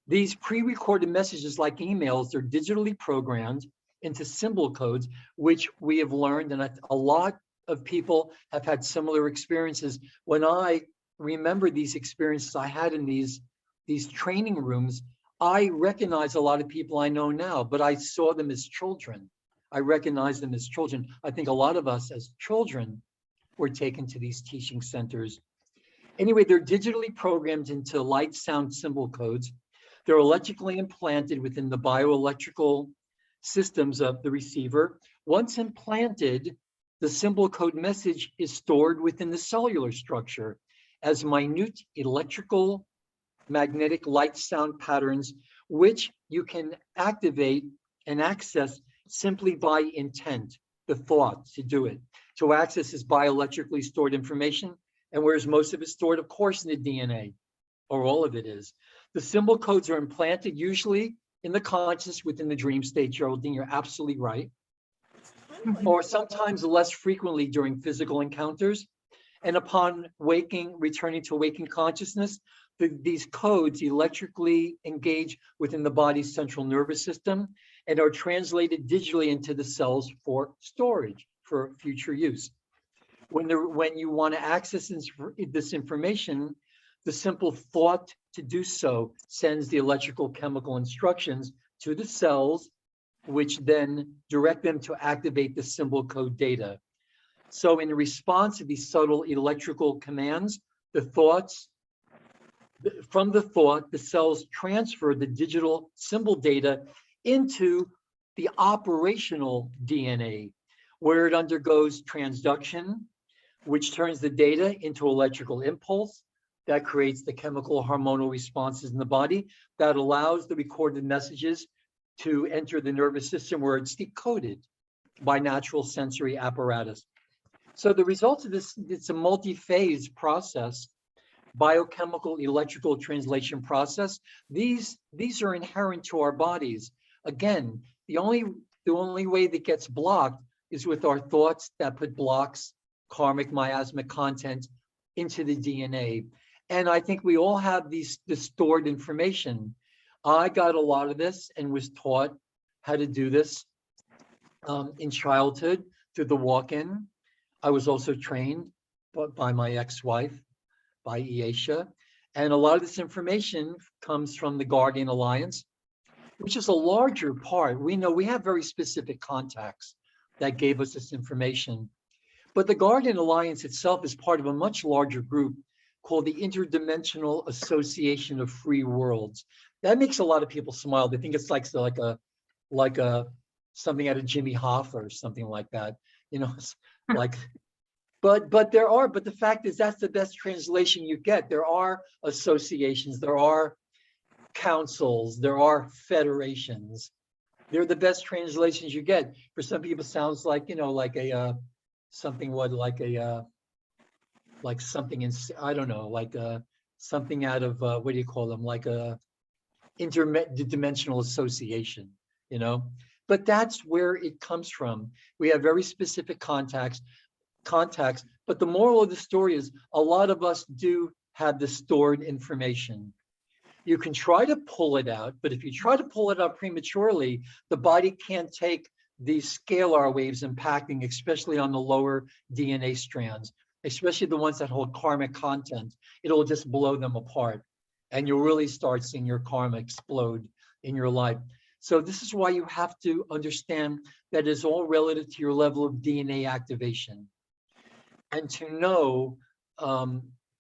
these pre-recorded messages like emails, they're digitally programmed into symbol codes, which we have learned, and a lot of people have had similar experiences. When I remember these experiences I had in these training rooms, I recognize a lot of people I know now, but I saw them as children. I recognize them as children. I think a lot of us as children were taken to these teaching centers. Anyway, they're digitally programmed into light, sound, symbol codes. They're electrically implanted within the bioelectrical systems of the receiver. Once implanted, the symbol code message is stored within the cellular structure as minute electrical, magnetic, light, sound patterns, which you can activate and access simply by intent, the thought to do it. To access this bioelectrically stored information, and where's most of it stored? Of course, in the DNA, or all of it is. The symbol codes are implanted usually in the conscious within the dream state, Geraldine, you're absolutely right. Or sometimes less frequently during physical encounters. And upon waking, returning to waking consciousness, these codes electrically engage within the body's central nervous system and are translated digitally into the cells for storage for future use. When you want to access this information, the simple thought to do so sends the electrical chemical instructions to the cells, which then direct them to activate the symbol code data. So in response to these subtle electrical commands, from the thought, the cells transfer the digital symbol data into the operational DNA, where it undergoes transduction, which turns the data into electrical impulse that creates the chemical hormonal responses in the body that allows the recorded messages to enter the nervous system where it's decoded by natural sensory apparatus. So the results of this, it's a multi-phase process, biochemical electrical translation process. These are inherent to our bodies. Again, the only way that gets blocked is with our thoughts that put blocks, karmic, miasmic content into the DNA. And I think we all have this stored information. I got a lot of this and was taught how to do this in childhood through the walk-in. I was also trained by my ex-wife, by Iesha. And a lot of this information comes from the Guardian Alliance, which is a larger part. We know we have very specific contacts that gave us this information. But the Guardian Alliance itself is part of a much larger group called the Interdimensional Association of Free Worlds. That makes a lot of people smile. They think it's like a something out of Jimmy Hoffa or something like that. You know, it's like, but the fact is that's the best translation you get. There are associations, there are councils, there are federations. They're the best translations you get. For some people, it sounds like, you know, like a something like something in, I don't know, like something out of what do you call them, like a interdimensional association, you know. But that's where it comes from. We have very specific contacts, but the moral of the story is a lot of us do have the stored information. You can try to pull it out, but if you try to pull it out prematurely, the body can't take these scalar waves impacting, especially on the lower DNA strands, especially the ones that hold karmic content. It'll just blow them apart, and you'll really start seeing your karma explode in your life. So this is why you have to understand that it's all relative to your level of DNA activation, and to know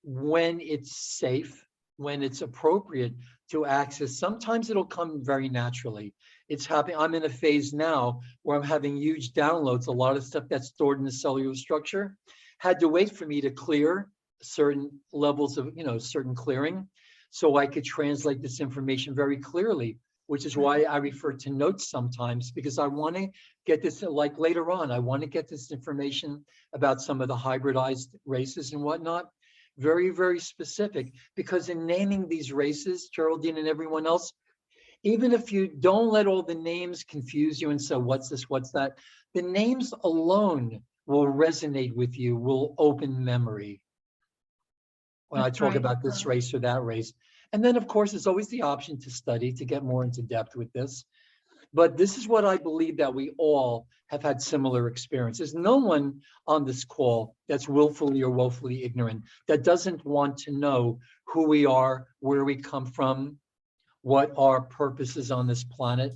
when it's safe, when it's appropriate to access. Sometimes it'll come very naturally. It's happening. I'm in a phase now where I'm having huge downloads. A lot of stuff that's stored in the cellular structure had to wait for me to clear certain levels of, you know, certain clearing, so I could translate this information very clearly, which is why I refer to notes sometimes, because I want to get this, like later on, I want to get this information about some of the hybridized races and whatnot, very, very specific, because in naming these races, Geraldine and everyone else, even if you don't let all the names confuse you and say, what's this, what's that, the names alone will resonate with you, will open memory when I talk about this race or that race. And then, of course, there's always the option to study, to get more into depth with this. But this is what I believe, that we all have had similar experiences. No one on this call that's willfully or woefully ignorant, that doesn't want to know who we are, where we come from, what our purpose is on this planet,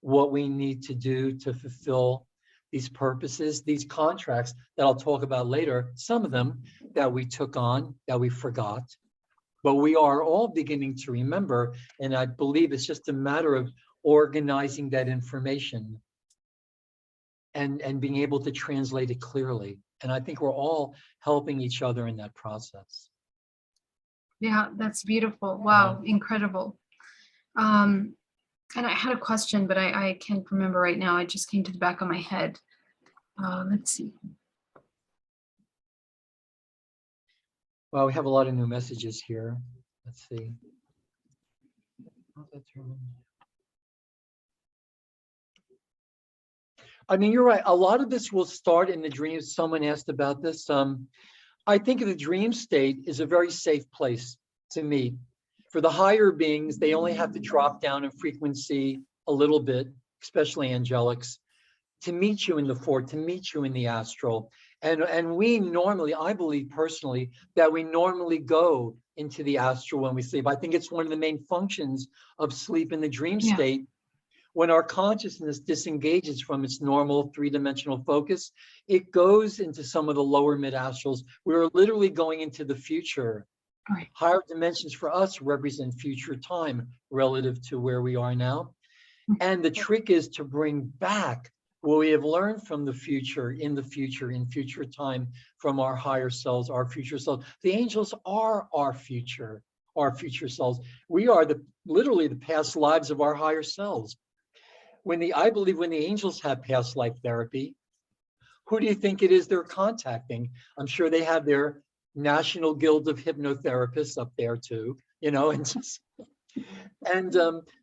what we need to do to fulfill these purposes, these contracts that I'll talk about later, some of them that we took on, that we forgot. But we are all beginning to remember, and I believe it's just a matter of organizing that information and being able to translate it clearly. And I think we're all helping each other in that process. Yeah, that's beautiful. Wow, incredible. And I had a question, but I can't remember right now. It just came to the back of my head. Let's see. Well, we have a lot of new messages here. Let's see. I mean, you're right. A lot of this will start in the dreams. Someone asked about this. I think the dream state is a very safe place to meet. For the higher beings, they only have to drop down in frequency a little bit, especially angelics, to meet you in the form, to meet you in the astral. And we normally, I believe personally, that we normally go into the astral when we sleep. I think it's one of the main functions of sleep in the dream state. When our consciousness disengages from its normal three-dimensional focus, it goes into some of the lower mid-astrals. We're literally going into the future. Right. Higher dimensions for us represent future time relative to where we are now. And the trick is to bring back what we have learned from the future, in future time, from our higher selves, our future selves. The angels are our future selves. We are literally the past lives of our higher selves. I believe when the angels have past life therapy, who do you think it is they're contacting? I'm sure they have their National Guild of Hypnotherapists up there too, you know, and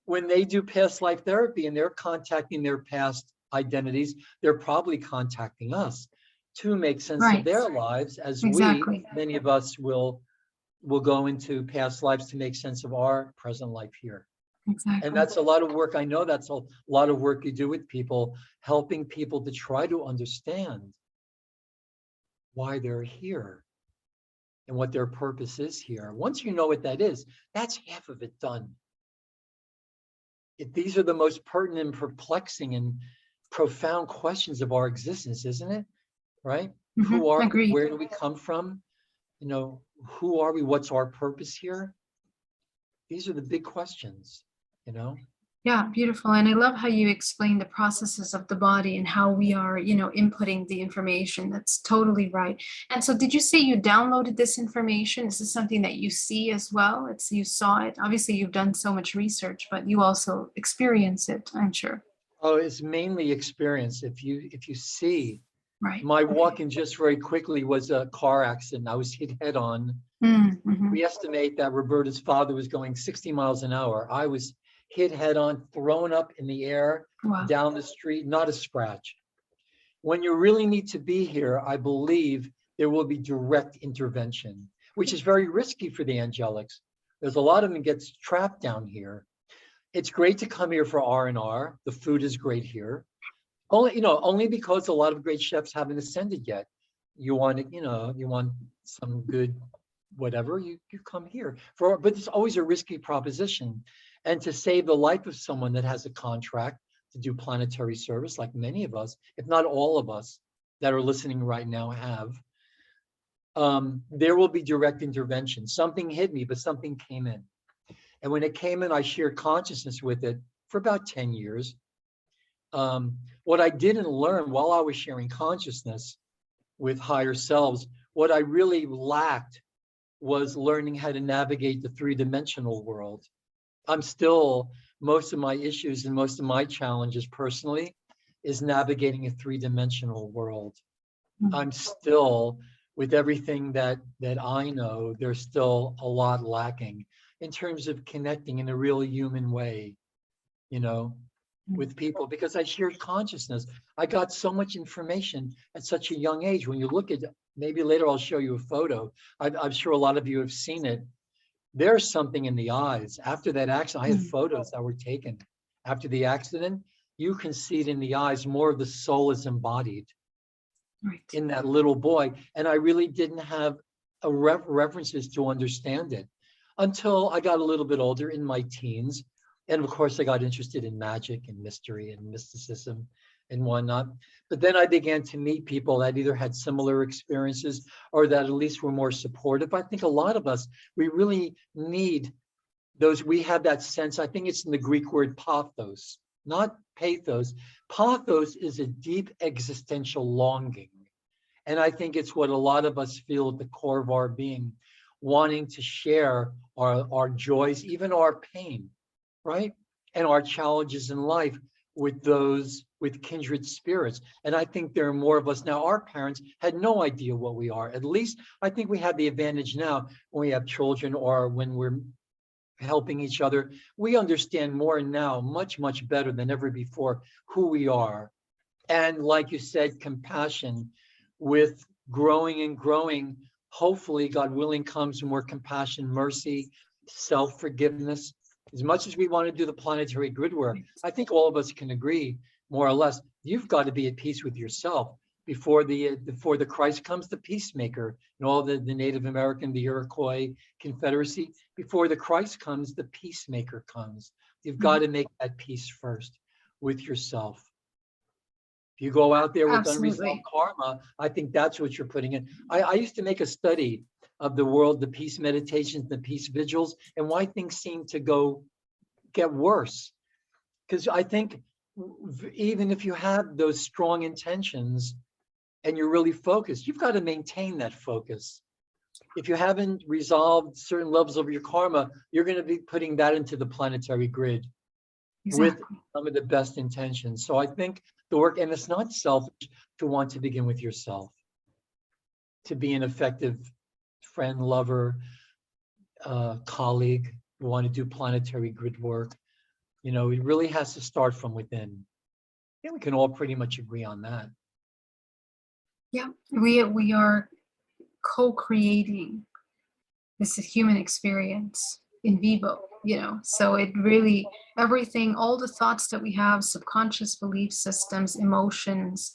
when they do past life therapy and they're contacting their past identities, they're probably contacting us to make sense of Right. their lives, as Exactly. many of us will go into past lives to make sense of our present life here. And Exactly. that's a lot of work. I know that's a lot of work you do with people, helping people to try to understand why they're here and what their purpose is here. Once you know what that is, that's half of it done. These are the most pertinent, perplexing, and profound questions of our existence, isn't it? Right? Who are we? Agreed. Where do we come from? You know, who are we? What's our purpose here? These are the big questions, you know? Yeah, beautiful. And I love how you explain the processes of the body and how we are, inputting the information. That's totally right. And so did you say you downloaded this information? Is this something that you see as well? You saw it. Obviously, you've done so much research, but you also experience it, I'm sure. Oh, it's mainly experience. If you see, Right. my walking just very quickly was a car accident. I was hit head on. Mm-hmm. We estimate that Roberta's father was going 60 miles an hour. I was hit head on, thrown up in the air, Wow. down the street, not a scratch. When you really need to be here, I believe there will be direct intervention, which is very risky for the angelics. There's a lot of them gets trapped down here. It's great to come here for R&R. The food is great here. Only because a lot of great chefs haven't ascended yet. You want some good whatever, you come here but it's always a risky proposition. And to save the life of someone that has a contract to do planetary service, like many of us, if not all of us that are listening right now have, there will be direct intervention. Something hit me, but something came in. And when it came in, I shared consciousness with it for about 10 years. What I didn't learn while I was sharing consciousness with higher selves, what I really lacked was learning how to navigate the three-dimensional world. Most of my issues and most of my challenges personally is navigating a three-dimensional world. Mm-hmm. I'm still, with everything that I know, there's still a lot lacking in terms of connecting in a real human way, with people, because I shared consciousness. I got so much information at such a young age. When you look at, maybe later I'll show you a photo. I'm sure a lot of you have seen it. There's something in the eyes. After that accident, I had photos that were taken. After the accident, you can see it in the eyes. More of the soul is embodied in that little boy. And I really didn't have references to understand it until I got a little bit older, in my teens. And of course, I got interested in magic and mystery and mysticism and whatnot. But then I began to meet people that either had similar experiences or that at least were more supportive. I think a lot of us, we really need those. We have that sense. I think it's in the Greek word pathos, not pathos. Pathos is a deep existential longing. And I think it's what a lot of us feel at the core of our being, wanting to share our joys, even our pain, right? And our challenges in life with kindred spirits. And I think there are more of us now. Our parents had no idea what we are. At least I think we have the advantage now when we have children or when we're helping each other. We understand more now, much, much better than ever before, who we are. And like you said, compassion. With growing and growing, hopefully, God willing, comes more compassion, mercy, self-forgiveness. As much as we want to do the planetary grid work, I think all of us can agree, more or less, you've got to be at peace with yourself before the Christ comes, the peacemaker, and all the Native American, the Iroquois Confederacy. Before the Christ comes, the peacemaker comes. You've got to make that peace first with yourself. If you go out there with unresolved karma, I think that's what you're putting in. I used to make a study of the world, the peace meditations, the peace vigils, and why things seem to get worse. Because I think even if you have those strong intentions and you're really focused, you've got to maintain that focus. If you haven't resolved certain levels of your karma, you're going to be putting that into the planetary grid. with Exactly. some of the best intentions. So I think the work, and it's not selfish to want to begin with yourself, to be an effective friend, lover, colleague, who want to do planetary grid work. You know, it really has to start from within. I think we can all pretty much agree on that. Yeah, we are co-creating this human experience in vivo, you know. So it really, everything, all the thoughts that we have, subconscious belief systems, emotions,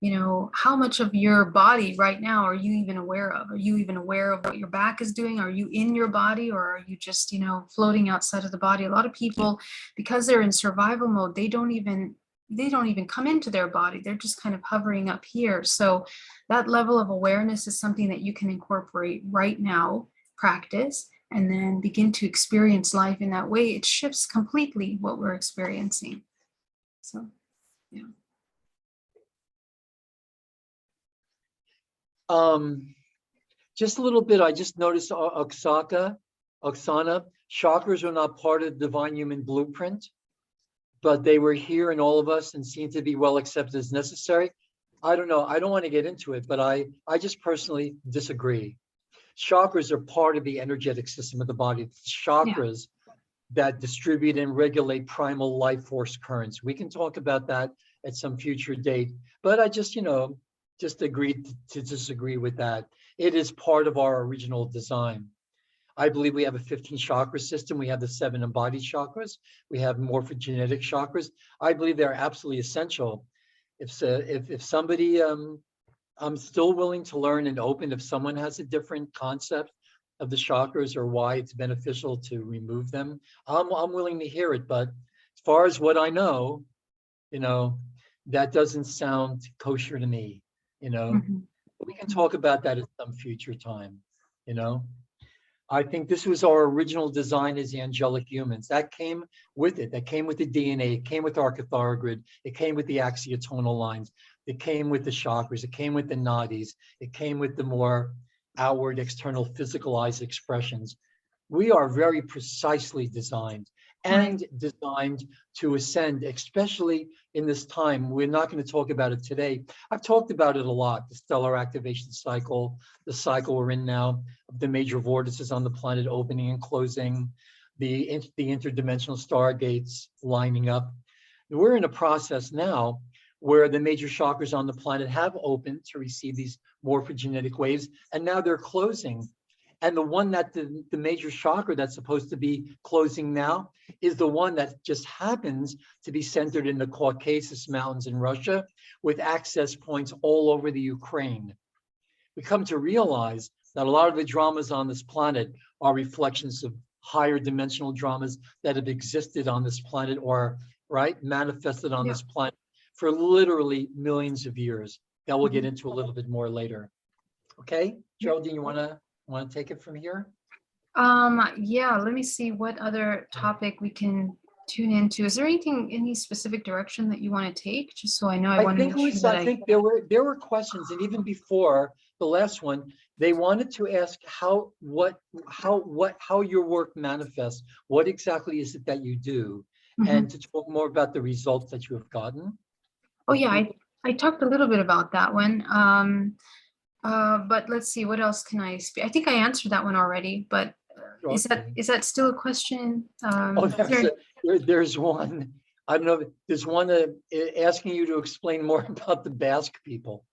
you know, how much of your body right now are you even aware of? Are you even aware of what your back is doing? Are you in your body, or are you just, you know, floating outside of the body? A lot of people, because they're in survival mode, they don't even come into their body. They're just kind of hovering up here. So that level of awareness is something that you can incorporate right now, practice, and then begin to experience life in that way. It shifts completely what we're experiencing. So, yeah. Just a little bit, I just noticed Oksana, chakras are not part of the divine human blueprint, but they were here in all of us and seem to be well accepted as necessary. I don't know. I don't want to get into it, but I just personally disagree. Chakras are part of the energetic system of the body. It's chakras that distribute and regulate primal life force currents. We can talk about that at some future date, but I just, you know, just agreed to disagree with that. It is part of our original design. I believe we have a 15 chakra system. We have the 7 embodied chakras. We have morphogenetic chakras. I believe they're absolutely essential. If somebody, I'm still willing to learn and open if someone has a different concept of the chakras or why it's beneficial to remove them. I'm willing to hear it, but as far as what I know, you know, that doesn't sound kosher to me, you know. Mhm. We can talk about that at some future time, you know. I think this was our original design as angelic humans. That came with it. That came with the DNA. It came with our Cathara grid. It came with the axiotonal lines. It came with the chakras. It came with the nadis. It came with the more outward, external, physicalized expressions. We are very precisely designed and designed to ascend, especially in this time. We're not going to talk about it today. I've talked about it a lot, the stellar activation cycle, the cycle we're in now, of the major vortices on the planet opening and closing, the interdimensional stargates lining up. We're in a process now where the major chakras on the planet have opened to receive these morphogenetic waves, and now they're closing. And the one that the major chakra that's supposed to be closing now is the one that just happens to be centered in the Caucasus Mountains in Russia, with access points all over the Ukraine. We come to realize that a lot of the dramas on this planet are reflections of higher dimensional dramas that have existed on this planet, or manifested on this planet for literally millions of years. That we'll get into a little bit more later. Okay, Geraldine, you want to take it from here? Yeah, let me see what other topic we can tune into. Is there any specific direction that you want to take? Just so I know, I want to make sure that I think there were questions, and even before the last one, they wanted to ask how your work manifests. What exactly is it that you do, and to talk more about the results that you have gotten. Oh yeah, I talked a little bit about that one. But let's see, what else can I speak? I think I answered that one already, but is that still a question? There's one. I don't know. There's one asking you to explain more about the Basque people.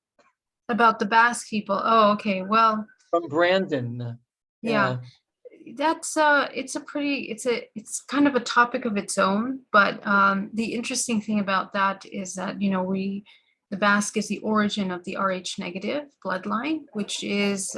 About the Basque people. Oh, okay. Well, from Brandon. Yeah. That's it's kind of a topic of its own, but the interesting thing about that is that, you know, the Basque is the origin of the Rh negative bloodline, which is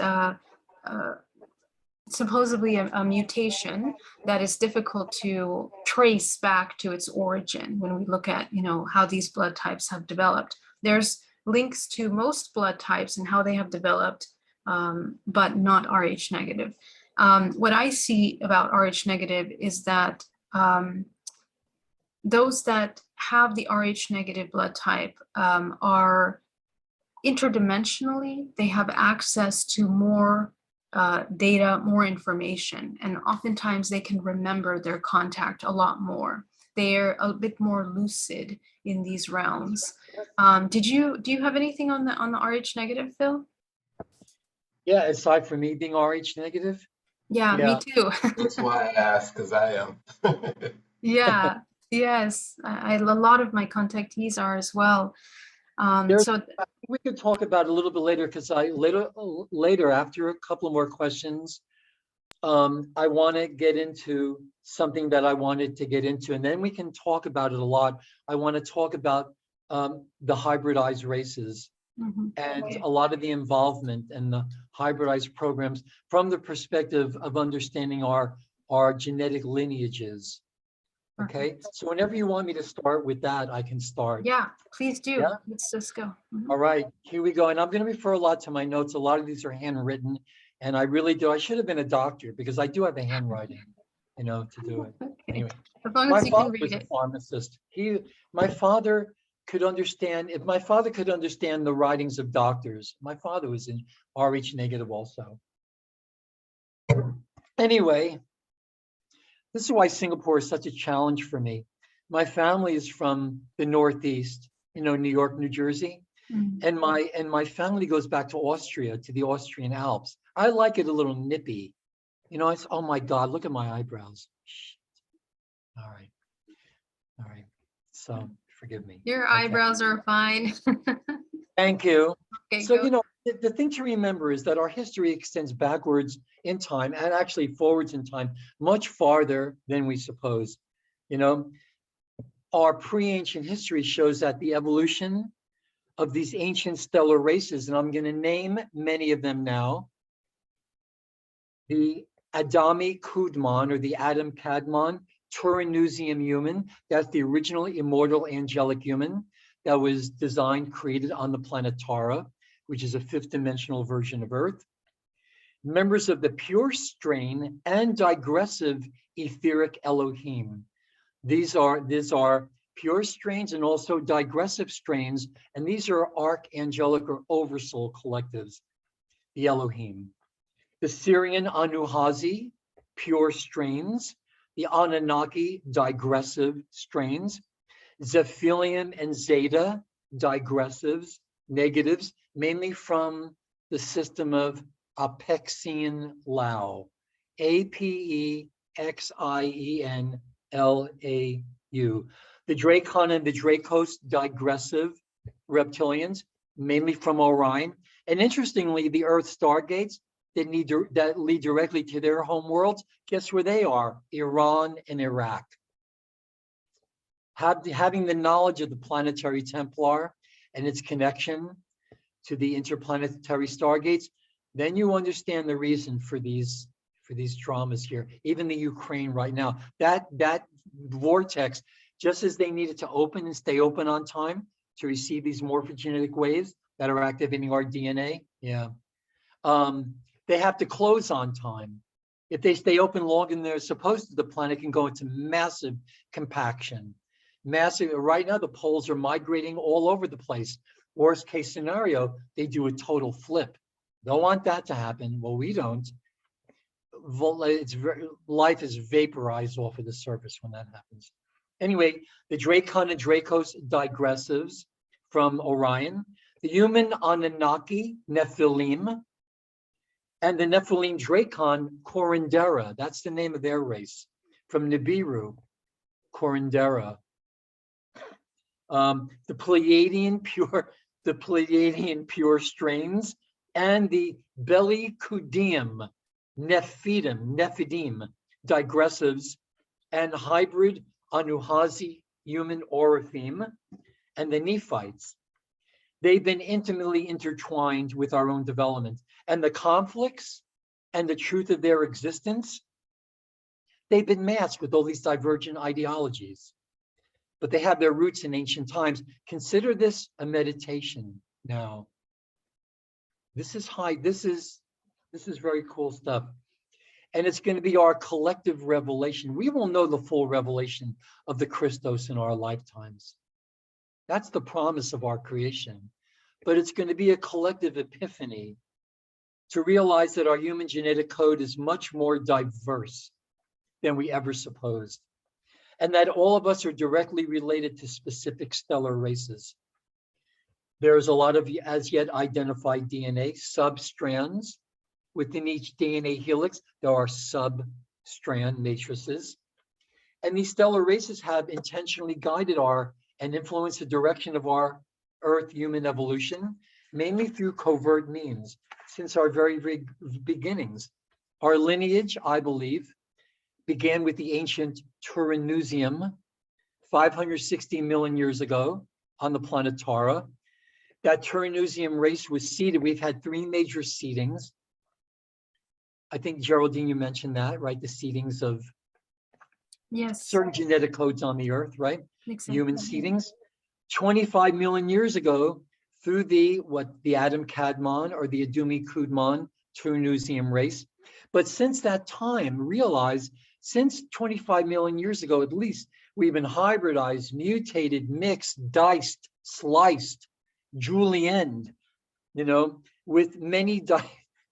supposedly a mutation that is difficult to trace back to its origin when we look at, you know, how these blood types have developed. There's links to most blood types and how they have developed, but not Rh negative. What I see about Rh negative is that those that have the Rh negative blood type are interdimensionally, they have access to more data, more information, and oftentimes they can remember their contact a lot more. They're a bit more lucid in these realms. Do you have anything on the RH negative, Phil? Yeah, aside from me being RH negative. Yeah, Yeah. me too. That's why I asked, because I am. Yeah, yes. A lot of my contactees are as well. There's, So we could talk about it a little bit later, because later after a couple of more questions, I want to get into something that I wanted to get into, and then we can talk about it a lot. I want to talk about the hybridized races and okay. a lot of the involvement and the hybridized programs from the perspective of understanding our genetic lineages. Okay, so whenever you want me to start with that, I can start. Yeah, please do. Yeah? Let's just go. All right, here we go. And I'm going to refer a lot to my notes. A lot of these are handwritten, and I really do. I should have been a doctor, because I do have a handwriting, to do it. Okay. Anyway, As long my as you can father read was a it. pharmacist. My father could understand, if my father could understand the writings of doctors, my father was in RH negative also. Anyway, this is why Singapore is such a challenge for me. My family is from the Northeast, New York, New Jersey. And my family goes back to Austria, to the Austrian Alps. I like it a little nippy. It's, oh my God, look at my eyebrows. All right. All right. So forgive me. Your Okay. eyebrows are fine. Thank you. Okay, So, go. the thing to remember is that our history extends backwards in time and actually forwards in time, much farther than we suppose. Our pre-ancient history shows that the evolution of these ancient stellar races, and I'm going to name many of them now. The Adami Kudman, or the Adam Kadmon Turanusium human, that's the original immortal angelic human that was designed, created on the planet Tara, which is a fifth dimensional version of Earth. Members of the pure strain and digressive etheric Elohim. These are pure strains and also digressive strains, and these are archangelic or oversoul collectives, the Elohim. The Syrian Anuhazi, pure strains, the Anunnaki, digressive strains, Zephilium and Zeta, digressives, negatives, mainly from the system of Apexien Lau, Apexien-Lau. The Dracon and the Dracos, digressive reptilians, mainly from Orion. And interestingly, the Earth stargates that lead directly to their home worlds, guess where they are? Iran and Iraq. Having the knowledge of the planetary Templar and its connection to the interplanetary stargates, then you understand the reason for these dramas here. Even the Ukraine right now, that vortex, just as they needed to open and stay open on time to receive these morphogenetic waves that are activating our DNA, they have to close on time. If they stay open longer than they're supposed to, the planet can go into massive compaction. Massive. Right now, the poles are migrating all over the place. Worst case scenario, they do a total flip. Don't want that to happen. Well, we don't. Life is vaporized off of the surface when that happens. Anyway, the Dracon and Dracos digressives from Orion, the human Anunnaki Nephilim, and the Nephilim Dracon Corindera. That's the name of their race, from Nibiru, Corindera. The Pleiadian pure strains, and the Bellicudium Nephidim digressives, and hybrid Anuhazi human Orithim, and the Nephites. They've been intimately intertwined with our own development, and the conflicts and the truth of their existence, they've been masked with all these divergent ideologies, but they have their roots in ancient times. Consider this a meditation now. This is very cool stuff. And it's going to be our collective revelation. We will know the full revelation of the Christos in our lifetimes. That's the promise of our creation. But it's going to be a collective epiphany to realize that our human genetic code is much more diverse than we ever supposed, and that all of us are directly related to specific stellar races. There's a lot of as yet identified DNA substrands. Within each DNA helix, there are sub-strand matrices. And these stellar races have intentionally guided and influenced the direction of our Earth human evolution, mainly through covert means, since our very beginnings. Our lineage, I believe, began with the ancient Turanusium 560 million years ago on the planet Tara. That Turanusium race was seeded. We've had 3 major seedings. I think, Geraldine, you mentioned that, right? The seedings of certain genetic codes on the Earth, right? Exactly. Human seedings. 25 million years ago, through the Adam Kadmon or the Adumi Kudmon Turanusium race. But since that time, realize since 25 million years ago, at least, we've been hybridized, mutated, mixed, diced, sliced, julienned, with many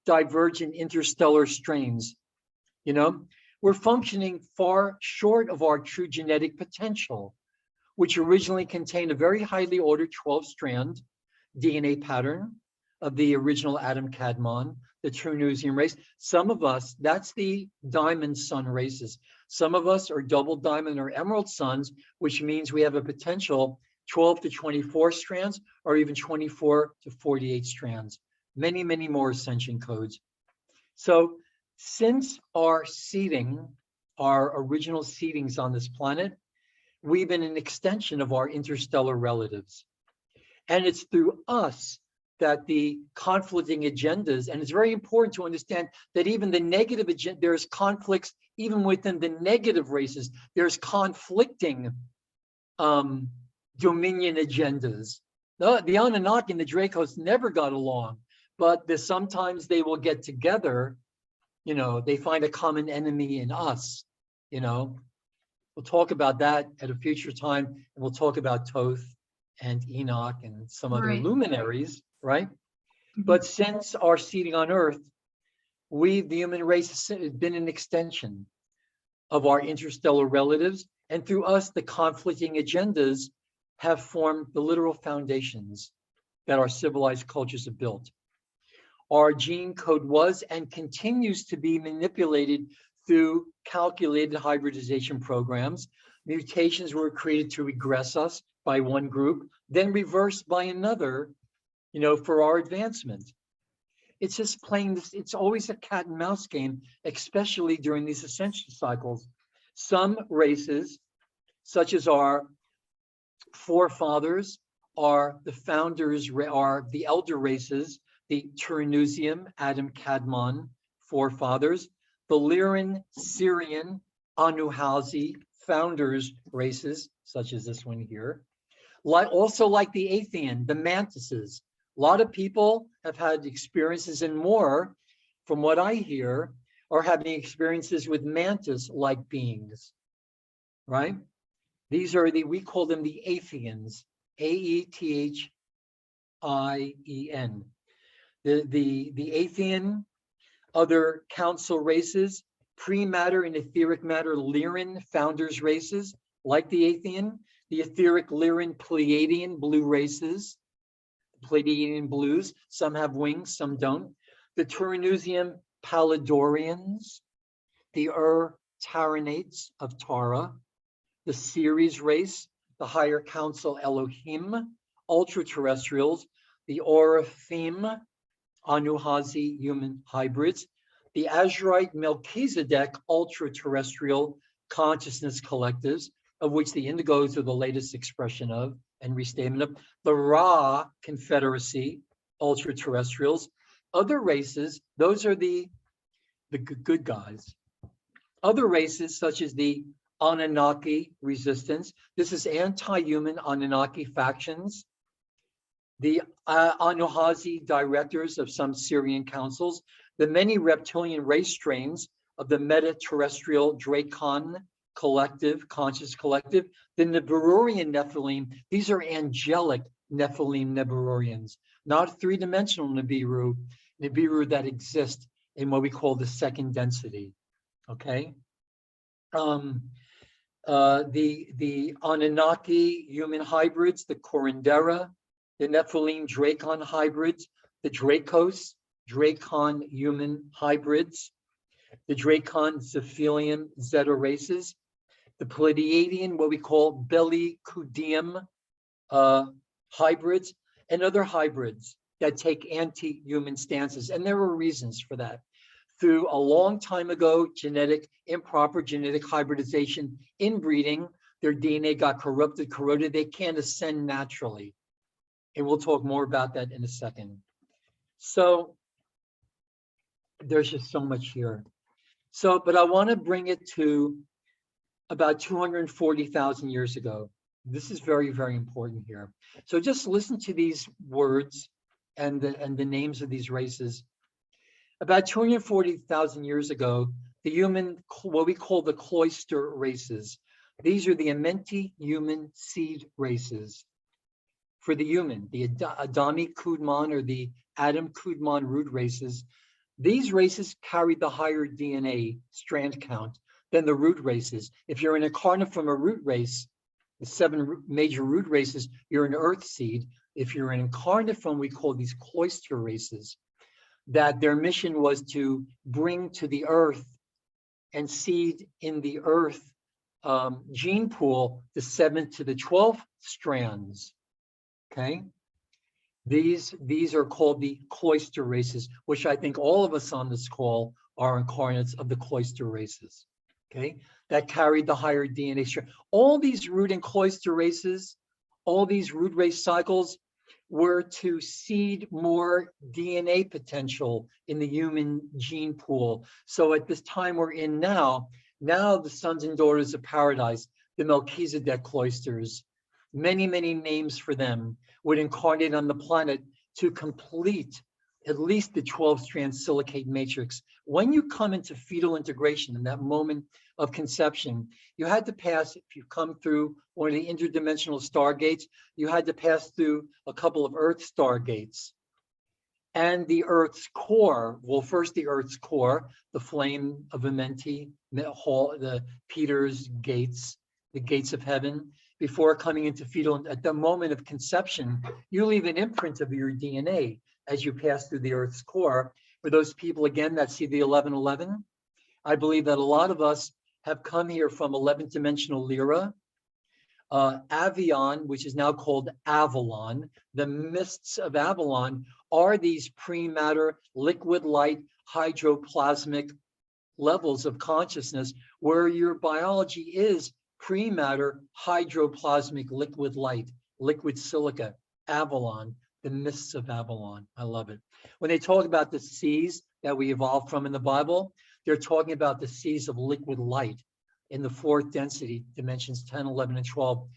divergent interstellar strains. We're functioning far short of our true genetic potential, which originally contained a very highly ordered 12-strand DNA pattern of the original Adam Kadmon, the Turanusium race. Some of us, that's the diamond sun races. Some of us are double diamond or emerald suns, which means we have a potential 12 to 24 strands, or even 24 to 48 strands. Many, many more ascension codes. So since our seeding, our original seedings on this planet, we've been an extension of our interstellar relatives. And it's through us that the conflicting agendas, and it's very important to understand that even the negative agenda, there's conflicts even within the negative races. There's conflicting dominion agendas. The Anunnaki and the Dracos never got along, but sometimes they will get together. They find a common enemy in us. We'll talk about that at a future time, and we'll talk about Thoth and Enoch and some other luminaries, right? Mm-hmm. But since our seeding on Earth, the human race has been an extension of our interstellar relatives, and through us, the conflicting agendas have formed the literal foundations that our civilized cultures have built. Our gene code was and continues to be manipulated through calculated hybridization programs. Mutations were created to regress us by one group, then reversed by another, for our advancement. It's just playing this, it's always a cat and mouse game, especially during these ascension cycles. Some races, such as our forefathers, are the founders, are the elder races, the Turanusium, Adam Kadmon forefathers, the Lyran, Syrian, Anuhazi founders races, such as this one here. Also like the Athean, the mantises. A lot of people have had experiences, and more, from what I hear, are having experiences with mantis-like beings, right? These are we call them the Atheans, A-E-T-H-I-E-N. The Athean, other council races, pre-matter and etheric matter Lyran founders races, like the Athean, the etheric Lyran Pleiadian blue races, Pleiadian blues, some have wings, some don't. The Turanusium Palladorians, the Taranates of Tara, the Ceres race, the higher council Elohim, ultra-terrestrials, the Oraphim, Anuhazi human hybrids, the Azurite Melchizedek ultra-terrestrial consciousness collectives, of which the indigos are the latest expression of and restatement of, the Ra Confederacy, ultra-terrestrials. Other races, those are the good guys. Other races, such as the Anunnaki resistance, this is anti-human Anunnaki factions. The Anuhazi directors of some Syrian councils, the many reptilian race strains of the meta-terrestrial Dracon collective, conscious collective, the Nibiruian Nephilim. These are angelic Nephilim Nibiruians, not three-dimensional Nibiru. Nibiru that exist in what we call the second density. Okay. The Anunnaki human hybrids, the Corindera, the Nephilim Dracon hybrids, the Dracos, Dracon human hybrids, the Dracon Zephilium Zeta races, the Pleiadian, what we call Bellicudium hybrids, and other hybrids that take anti-human stances. And there were reasons for that. Through a long time ago, improper genetic hybridization, inbreeding, their DNA got corroded, they can't ascend naturally. And we'll talk more about that in a second. So there's just so much here. So, but I want to bring it to about 240,000 years ago. This is very, very important here. So just listen to these words and the names of these races. About 240,000 years ago, the human, what we call the cloister races, these are the Amenti human seed races. For the human, the Adami Kudman or the Adam Kudman root races, these races carry the higher DNA strand count than the root races. If you're an incarnate from a root race, the 7 major root races, you're an earth seed. If you're an incarnate from, we call these cloister races, that their mission was to bring to the earth and seed in the earth gene pool the 7th to the 12th strands. Okay, these are called the cloister races, which I think all of us on this call are incarnates of the cloister races. Okay, that carried the higher DNA strand. All these root and cloister races, all these root race cycles were to seed more DNA potential in the human gene pool. So at this time we're in now the sons and daughters of paradise, the Melchizedek cloisters, many, many names for them, would incarnate on the planet to complete at least the 12-strand silicate matrix. When you come into fetal integration in that moment of conception, you had to pass, if you come through one of the interdimensional stargates, you had to pass through a couple of Earth stargates. And the Earth's core, well, first the Earth's core, the flame of Amenti, the Peter's gates, the gates of heaven, before coming into fetal, at the moment of conception, you leave an imprint of your DNA as you pass through the Earth's core. For those people, again, that see the 1111, I believe that a lot of us have come here from 11th dimensional Lyra, Avion, which is now called Avalon. The mists of Avalon are these pre-matter, liquid light, hydroplasmic levels of consciousness where your biology is pre-matter, hydroplasmic, liquid light, liquid silica, Avalon, the mists of Avalon. I love it. When they talk about the seas that we evolved from in the Bible, they're talking about the seas of liquid light in the 4th density, dimensions 10, 11, and 12.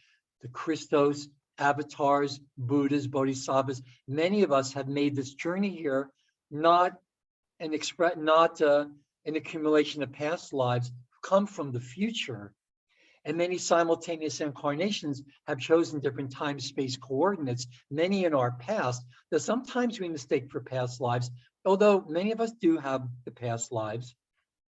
The Christos, avatars, Buddhas, Bodhisattvas, many of us have made this journey here, not an accumulation of past lives, come from the future. And many simultaneous incarnations have chosen different time space coordinates, many in our past, that sometimes we mistake for past lives, although many of us do have the past lives.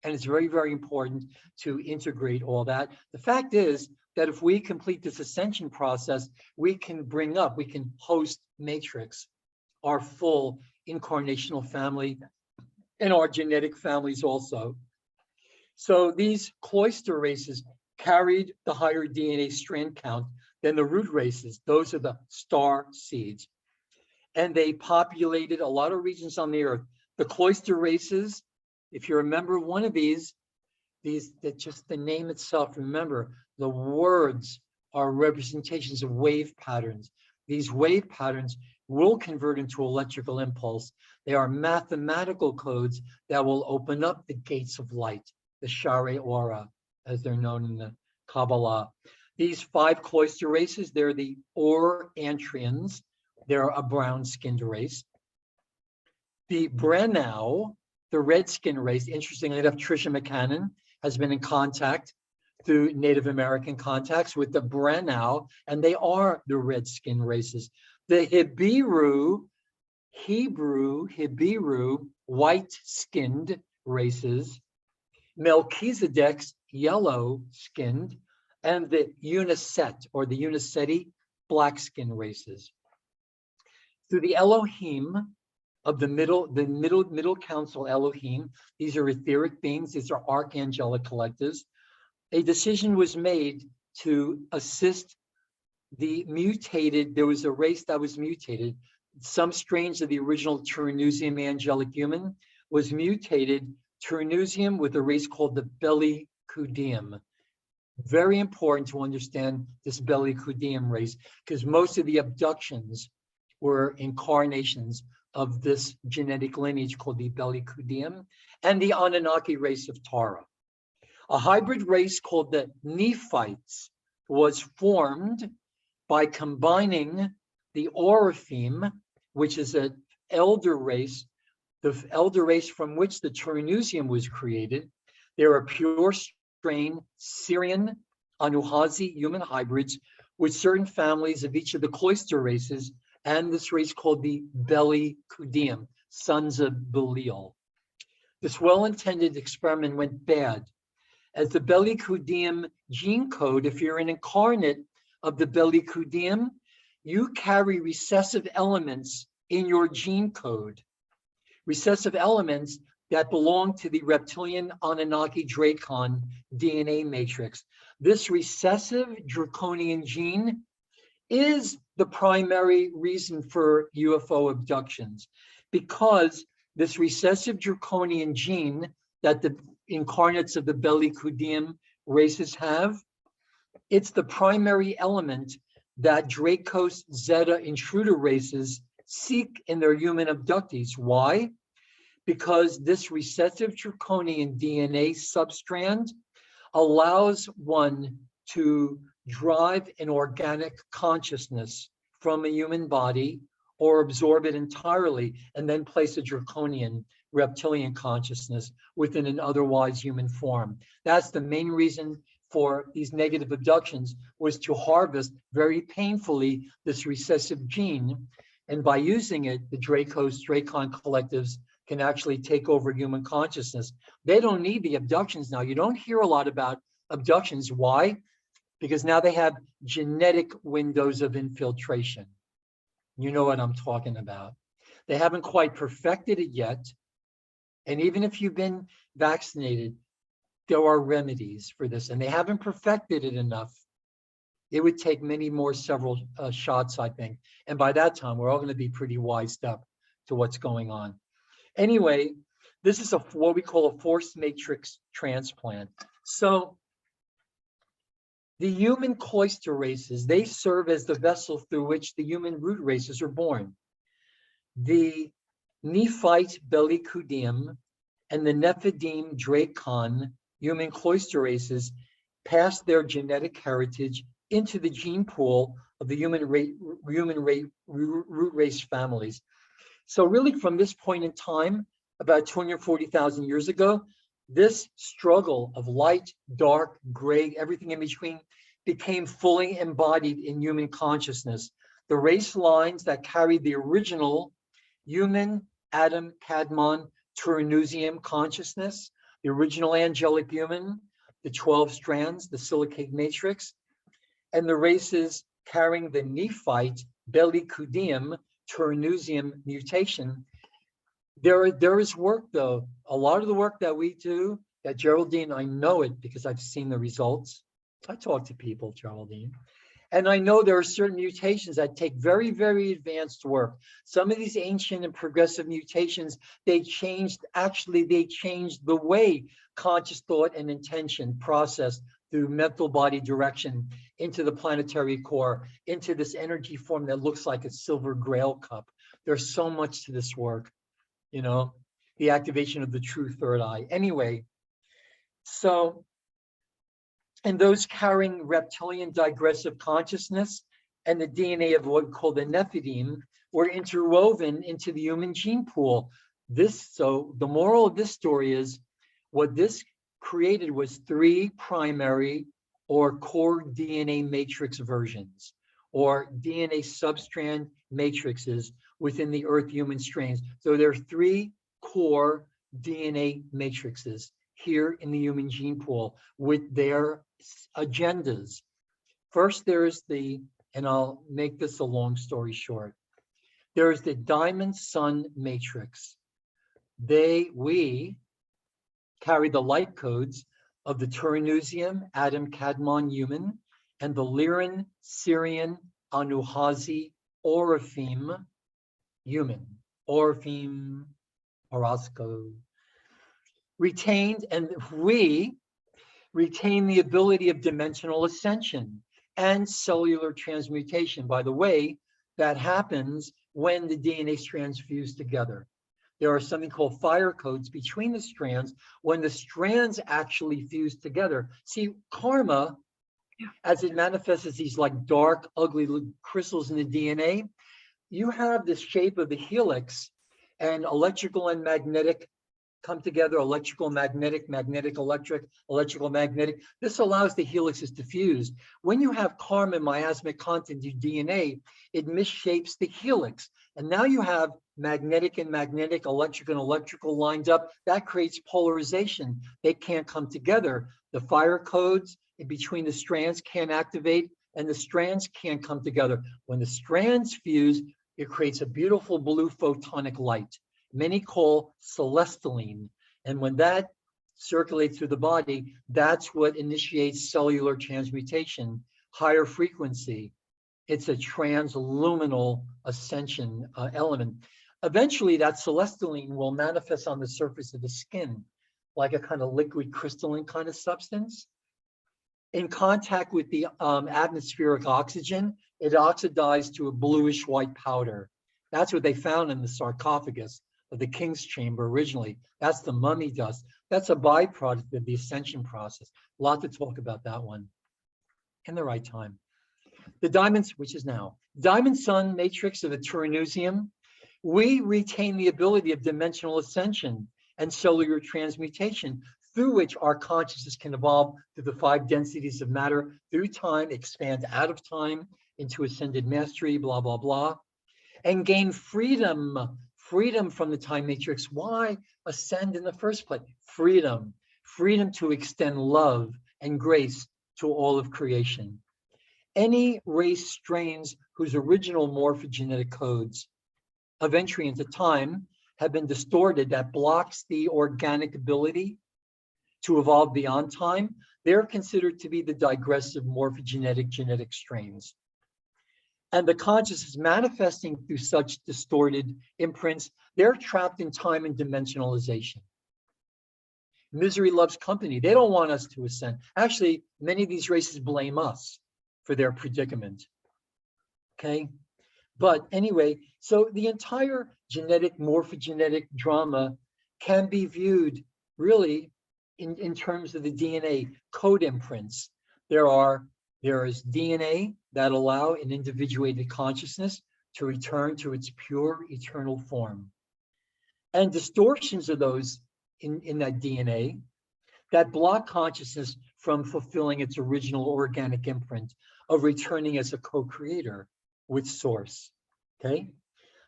And it's very, very important to integrate all that. The fact is that if we complete this ascension process, we can host matrix, our full incarnational family and our genetic families also. So these cloister races carried the higher DNA strand count than the root races. Those are the star seeds. And they populated a lot of regions on the earth. The cloister races, if you remember one of these that just the name itself, remember the words are representations of wave patterns. These wave patterns will convert into electrical impulse. They are mathematical codes that will open up the gates of light, the Share Aura, as they're known in the Kabbalah. These 5 cloister races, they're the Or-Antrians. They're a brown-skinned race. The Brennau, the red-skin race, interestingly enough, Tricia McCannon has been in contact through Native American contacts with the Brennau, and they are the red-skin races. The Hibiru, Hibiru, white-skinned races, Melchizedek's yellow-skinned, and the Uniset or the Uniseti black-skinned races. Through the Elohim of the middle council Elohim, these are etheric beings, these are archangelic collectives, a decision was made to assist the mutated, there was a race that was mutated. Some strains of the original Turanusium angelic human was mutated Turanusium with a race called the Belly Kudim. Very important to understand this Belly Kudim race, because most of the abductions were incarnations of this genetic lineage called the Belly Kudim and the Anunnaki race of Tara. A hybrid race called the Nephites was formed by combining the Oraphim, which is an elder race, the elder race from which the Turanusium was created. They're a pure strain Syrian Anuhazi human hybrids with certain families of each of the cloister races, and this race called the Belly Kudim, sons of Belial. This well-intended experiment went bad, as the Belly Kudim gene code, if you're an incarnate of the Belly Kudim, you carry recessive elements in your gene code. Recessive elements that belong to the reptilian Anunnaki Dracon DNA matrix. This recessive draconian gene is the primary reason for UFO abductions, because this recessive draconian gene that the incarnates of the Belly Kudim races have, it's the primary element that Dracos Zeta intruder races seek in their human abductees. Why? Because this recessive draconian DNA substrand allows one to drive an organic consciousness from a human body or absorb it entirely and then place a draconian reptilian consciousness within an otherwise human form. That's the main reason for these negative abductions, was to harvest very painfully this recessive gene. And by using it, the Dracon collectives can actually take over human consciousness. They don't need the abductions now. You don't hear a lot about abductions. Why? Because now they have genetic windows of infiltration. You know what I'm talking about. They haven't quite perfected it yet. And even if you've been vaccinated, there are remedies for this, and they haven't perfected it enough. It would take many more several shots, I think. And by that time, we're all going to be pretty wised up to what's going on. Anyway, this is what we call a forced matrix transplant. So the human cloister races, they serve as the vessel through which the human root races are born. The Nephite Belly Kudim and the Nephidim Dracon human cloister races pass their genetic heritage into the gene pool of the human root race families. So really from this point in time, about 240,000 years ago, this struggle of light, dark, gray, everything in between became fully embodied in human consciousness. The race lines that carried the original human Adam, Kadmon, Turanusium consciousness, the original angelic human, the 12 strands, the silicate matrix, and the races carrying the Nephite, Belly Kudim, Turanusium mutation. There is work though. A lot of the work that we do, that Geraldine, I know it because I've seen the results. I talk to people, Geraldine. And I know there are certain mutations that take very, very advanced work. Some of these ancient and progressive mutations, they changed the way conscious thought and intention processed through mental body direction into the planetary core, into this energy form that looks like a silver grail cup. There's so much to this work, you know, the activation of the true third eye. Anyway, so, and those carrying reptilian digressive consciousness and the DNA of what we call the Nephidim were interwoven into the human gene pool. So the moral of this story is, what this created was 3 primary or core DNA matrix versions, or DNA substrand matrices within the Earth human strains. So there are 3 core DNA matrices here in the human gene pool with their agendas. First, there's and I'll make this a long story short, there's the diamond sun matrix. We carry the light codes of the Turanusium, Adam Kadmon human, and the Lyran, Syrian, Anuhazi, Orifeme human. Orifeme, Orozco. Retained, and we retain the ability of dimensional ascension and cellular transmutation. By the way, that happens when the DNA strands fuse together. There are something called fire codes between the strands when the strands actually fuse together. See, karma, as it manifests as these like dark, ugly crystals in the DNA, you have the shape of the helix, and electrical and magnetic come together, electrical, magnetic, magnetic, electric, electrical, magnetic. This allows the helixes to fuse. When you have karma and miasmic content in your DNA, it misshapes the helix. And now you have magnetic and magnetic, electric and electrical lined up. That creates polarization. They can't come together. The fire codes in between the strands can't activate, and the strands can't come together. When the strands fuse, it creates a beautiful blue photonic light. Many call celestaline. And when that circulates through the body, that's what initiates cellular transmutation, higher frequency. It's a transluminal ascension element. Eventually, that celestaline will manifest on the surface of the skin, like a kind of liquid crystalline kind of substance. In contact with the atmospheric oxygen, it oxidized to a bluish white powder. That's what they found in the sarcophagus of the king's chamber originally. That's the mummy dust. That's a byproduct of the ascension process. A lot to talk about that one in the right time. The diamonds, which is now, diamond sun matrix of the Turanusium, we retain the ability of dimensional ascension and cellular transmutation through which our consciousness can evolve through the 5 densities of matter through time, expand out of time into ascended mastery, blah, blah, blah, and gain freedom from the time matrix. Why ascend in the first place? Freedom to extend love and grace to all of creation. Any race strains whose original morphogenetic codes of entry into time have been distorted, that blocks the organic ability to evolve beyond time, they're considered to be the digressive morphogenetic genetic strains. And the consciousness manifesting through such distorted imprints, they're trapped in time and dimensionalization. Misery loves company. They don't want us to ascend. Actually, many of these races blame us for their predicament. Okay? But anyway, so the entire genetic, morphogenetic drama can be viewed really in terms of the DNA code imprints. There is DNA that allow an individuated consciousness to return to its pure eternal form. And distortions of those in that DNA that block consciousness from fulfilling its original organic imprint of returning as a co-creator with source. Okay?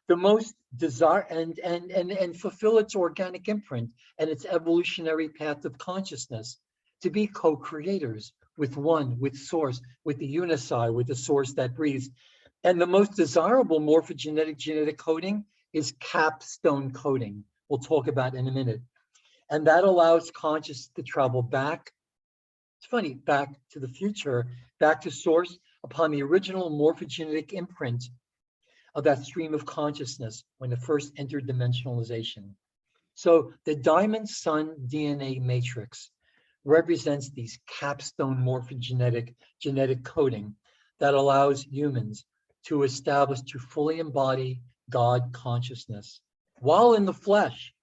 The most desire and fulfill its organic imprint and its evolutionary path of consciousness to be co-creators with one, with source, with the unici, with the source that breathes. And the most desirable morphogenetic genetic coding is capstone coding. We'll talk about in a minute. And that allows consciousness to travel back, it's funny, back to the future, back to source upon the original morphogenetic imprint of that stream of consciousness when it first entered dimensionalization. So the diamond sun DNA matrix represents these capstone morphogenetic genetic coding that allows humans to establish, to fully embody God consciousness while in the flesh,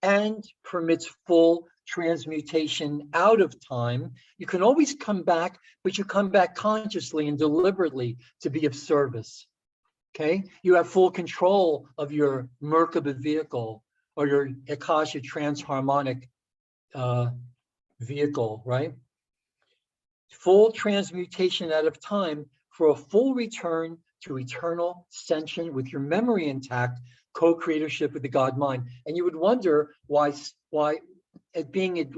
and permits full transmutation out of time. You can always come back, but you come back consciously and deliberately to be of service. Okay, you have full control of your Merkaba vehicle or your Akasha transharmonic vehicle, right? Full transmutation out of time for a full return to eternal ascension with your memory intact, co-creatorship with the God mind. And you would wonder why at being at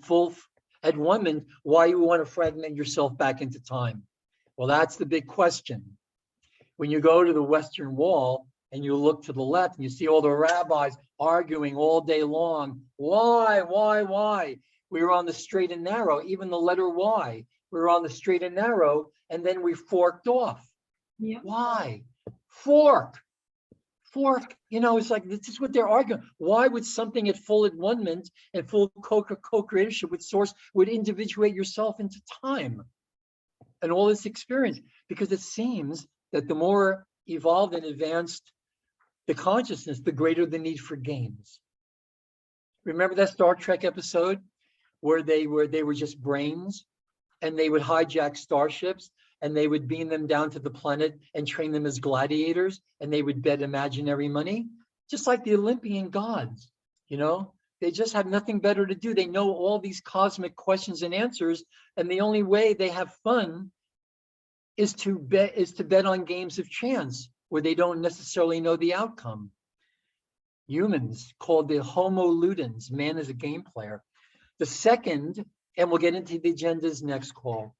full at one, why you want to fragment yourself back into time. Well, that's the big question. When you go to the Western Wall and you look to the left and you see all the rabbis arguing all day long, why? We were on the straight and narrow, even the letter Y. We were on the straight and narrow, and then we forked off. Yeah. Why? Fork. It's like, this is what they're arguing. Why would something at full enlightenment and full co-creatorship with source would individuate yourself into time and all this experience? Because it seems that the more evolved and advanced the consciousness, the greater the need for games. Remember that Star Trek episode where they were just brains and they would hijack starships and they would beam them down to the planet and train them as gladiators, and they would bet imaginary money, just like the Olympian gods. They just have nothing better to do. They know all these cosmic questions and answers, and the only way they have fun is to bet on games of chance where they don't necessarily know the outcome. Humans, called the Homo ludens, man is a game player. The second, and we'll get into the agendas next call,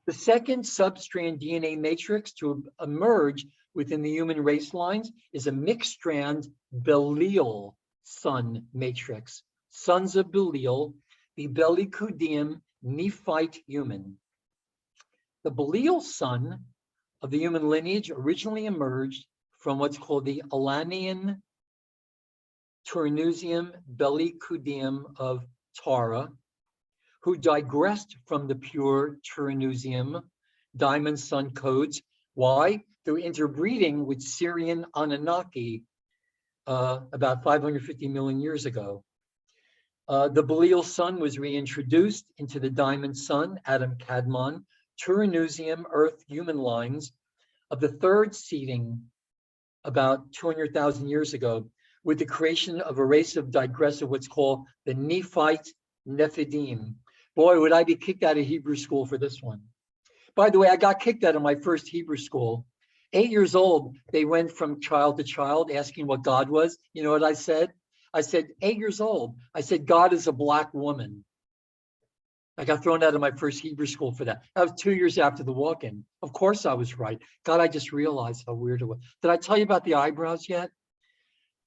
the second substrand DNA matrix to emerge within the human race lines is a mixed strand Belial sun matrix. Sons of Belial, the Belikudim Nephite human. The Belial son of the human lineage originally emerged from what's called the Alanian Turanusium Belikudim of Tara, who digressed from the pure Turanusium diamond sun codes. Why? Through interbreeding with Syrian Anunnaki about 550 million years ago. The Belial sun was reintroduced into the diamond sun, Adam Kadmon, Turanusium Earth human lines of the third seeding about 200,000 years ago, with the creation of a race of digressive, what's called the Nephite Nephidim. Boy, would I be kicked out of Hebrew school for this one. By the way, I got kicked out of my first Hebrew school. 8 years old, they went from child to child asking what God was. You know what I said? I said, 8 years old. I said, God is a black woman. I got thrown out of my first Hebrew school for that. That was 2 years after the walk-in. Of course I was right. God, I just realized how weird it was. Did I tell you about the eyebrows yet?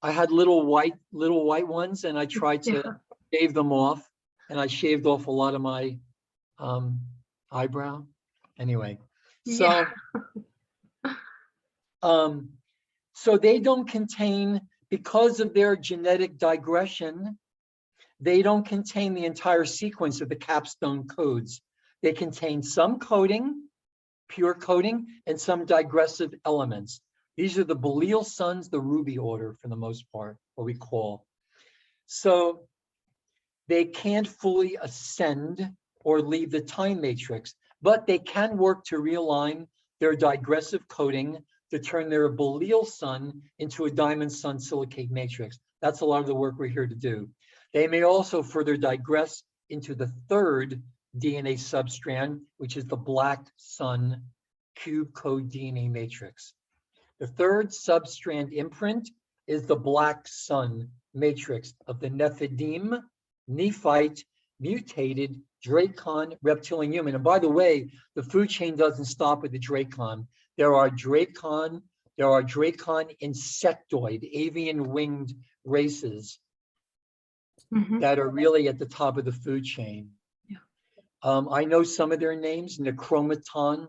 I had little white ones, and I tried to shave them off, and I shaved off a lot of my eyebrow. Anyway, so so they don't contain, because of their genetic digression, they don't contain the entire sequence of the capstone codes. They contain some coding, pure coding, and some digressive elements. These are the Belial sons, the ruby order for the most part, what we call. So they can't fully ascend or leave the time matrix, but they can work to realign their digressive coding to turn their Belial sun into a diamond sun silicate matrix. That's a lot of the work we're here to do. They may also further digress into the third DNA substrand, which is the black sun cube code DNA matrix. The third substrand imprint is the black sun matrix of the Nephidim, Nephite, mutated Dracon reptilian human. And by the way, the food chain doesn't stop with the Dracon. There are Dracon insectoid, avian winged races that are really at the top of the food chain. Yeah. I know some of their names. Necromaton,